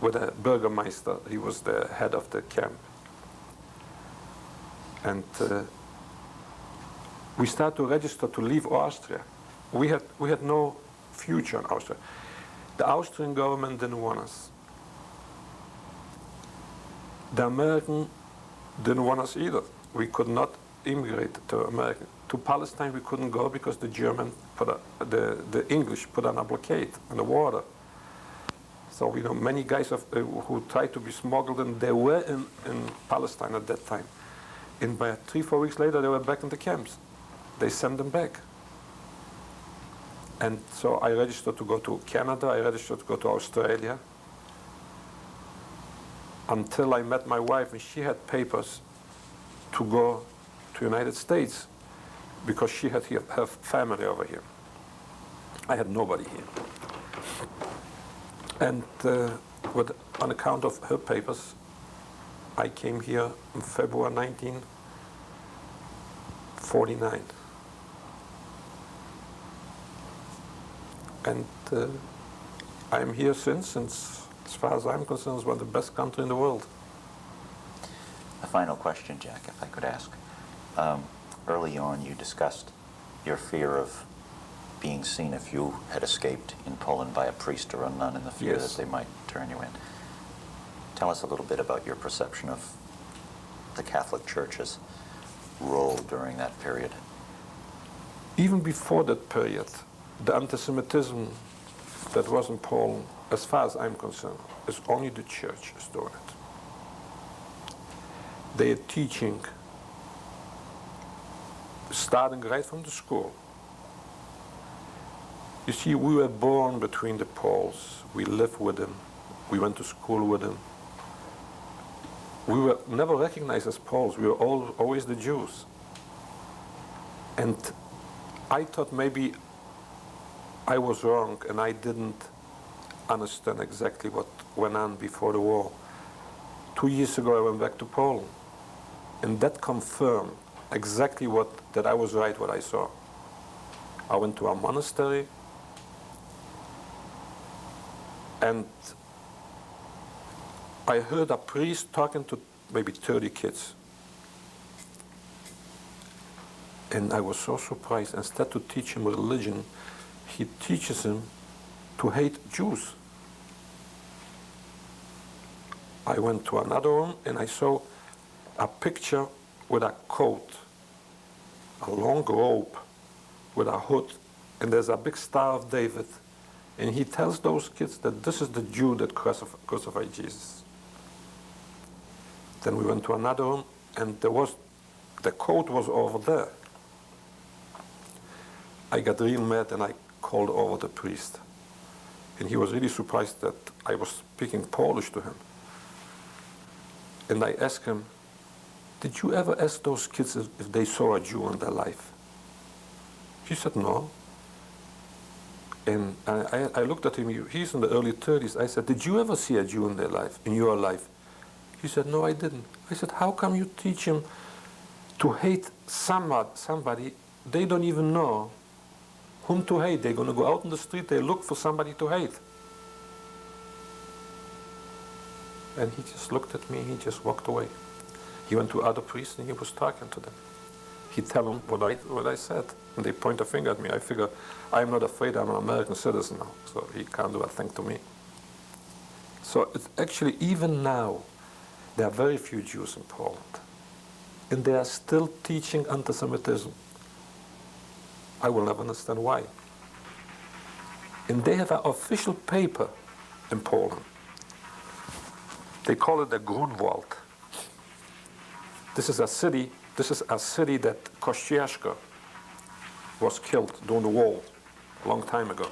with a burgermeister. He was the head of the camp. And we started to register to leave Austria. We had no future in Austria. The Austrian government didn't want us. The American didn't want us either. We could not immigrate to America. To Palestine we couldn't go because the German the English put on a blockade on the water. So we know many guys who tried to be smuggled in, they were in Palestine at that time. And by 3-4 weeks later they were back in the camps. They sent them back. And so I registered to go to Canada, I registered to go to Australia, until I met my wife, and she had papers to go to the United States because she had her family over here. I had nobody here. And on account of her papers, I came here in February 1949. And I'm here since, as far as I'm concerned, it's one of the best countries in the world. A final question, Jack, if I could ask. Early on, you discussed your fear of being seen if you had escaped in Poland by a priest or a nun, and the fear Yes. that they might turn you in. Tell us a little bit about your perception of the Catholic Church's role during that period. Even before that period, the anti-Semitism that was in Poland, as far as I'm concerned, is only the church is doing it. They are teaching, starting right from the school. You see, we were born between the Poles. We lived with them. We went to school with them. We were never recognized as Poles. We were always the Jews. And I thought maybe I was wrong and I didn't understand exactly what went on before the war. 2 years ago I went back to Poland, and that confirmed exactly that I was right what I saw. I went to a monastery, and I heard a priest talking to maybe 30 kids. And I was so surprised. Instead to teach him religion, he teaches him to hate Jews. I went to another room and I saw a picture with a coat, a long robe with a hood, and there's a big Star of David. And he tells those kids that this is the Jew that crucified Jesus. Then we went to another room, and the coat was over there. I got real mad and I called over the priest. And he was really surprised that I was speaking Polish to him. And I asked him, did you ever ask those kids if they saw a Jew in their life? He said no. And I looked at him, he's in the early 30s. I said, did you ever see a Jew in your life? He said, no, I didn't. I said, how come you teach him to hate somebody they don't even know whom to hate? They're going to go out in the street, they look for somebody to hate. And he just looked at me, he just walked away. He went to other priests and he was talking to them. He tell them what I said, and they point a finger at me. I figure, I'm not afraid, I'm an American citizen now, so he can't do a thing to me. So it's actually, even now, there are very few Jews in Poland, and they are still teaching anti-Semitism. I will never understand why. And they have an official paper in Poland. They call it the Grunwald. This is a city that Kościuszko was killed during the war a long time ago.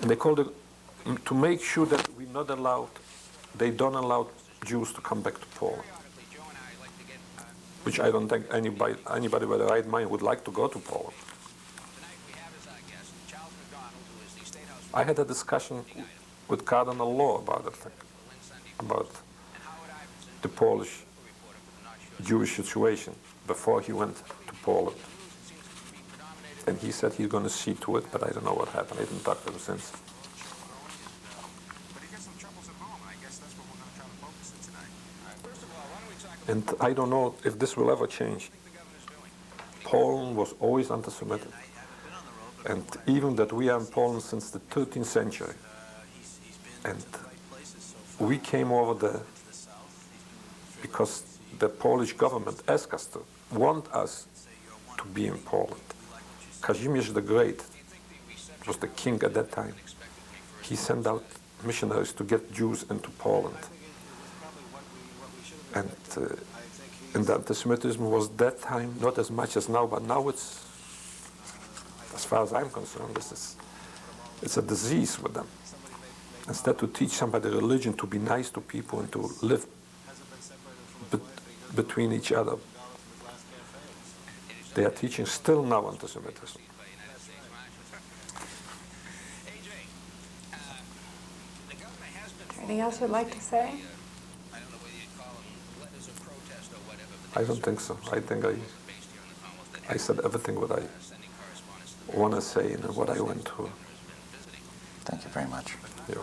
And they called it to make sure that they don't allow Jews to come back to Poland. Which I don't think anybody with the right mind would like to go to Poland. I had a discussion with Cardinal Law about it, about the Polish Jewish situation before he went to Poland. And he said he's going to see to it, but I don't know what happened. I didn't talk to him since. And I don't know if this will ever change. Poland was always anti-Semitic. And even that we are in Poland since the 13th century. And we came over there because the Polish government asked us to, want us to be in Poland. Kazimierz the Great was the king at that time. He sent out missionaries to get Jews into Poland. And the anti-Semitism was that time not as much as now, but now it's, as far as I'm concerned, it's a disease with them. Instead to teach somebody religion, to be nice to people and to live between each other, they are teaching still now anti-Semitism. Anything else you'd like to say? I don't think so. I think I said everything what I want to say and what I went through. Thank you very much. Yeah.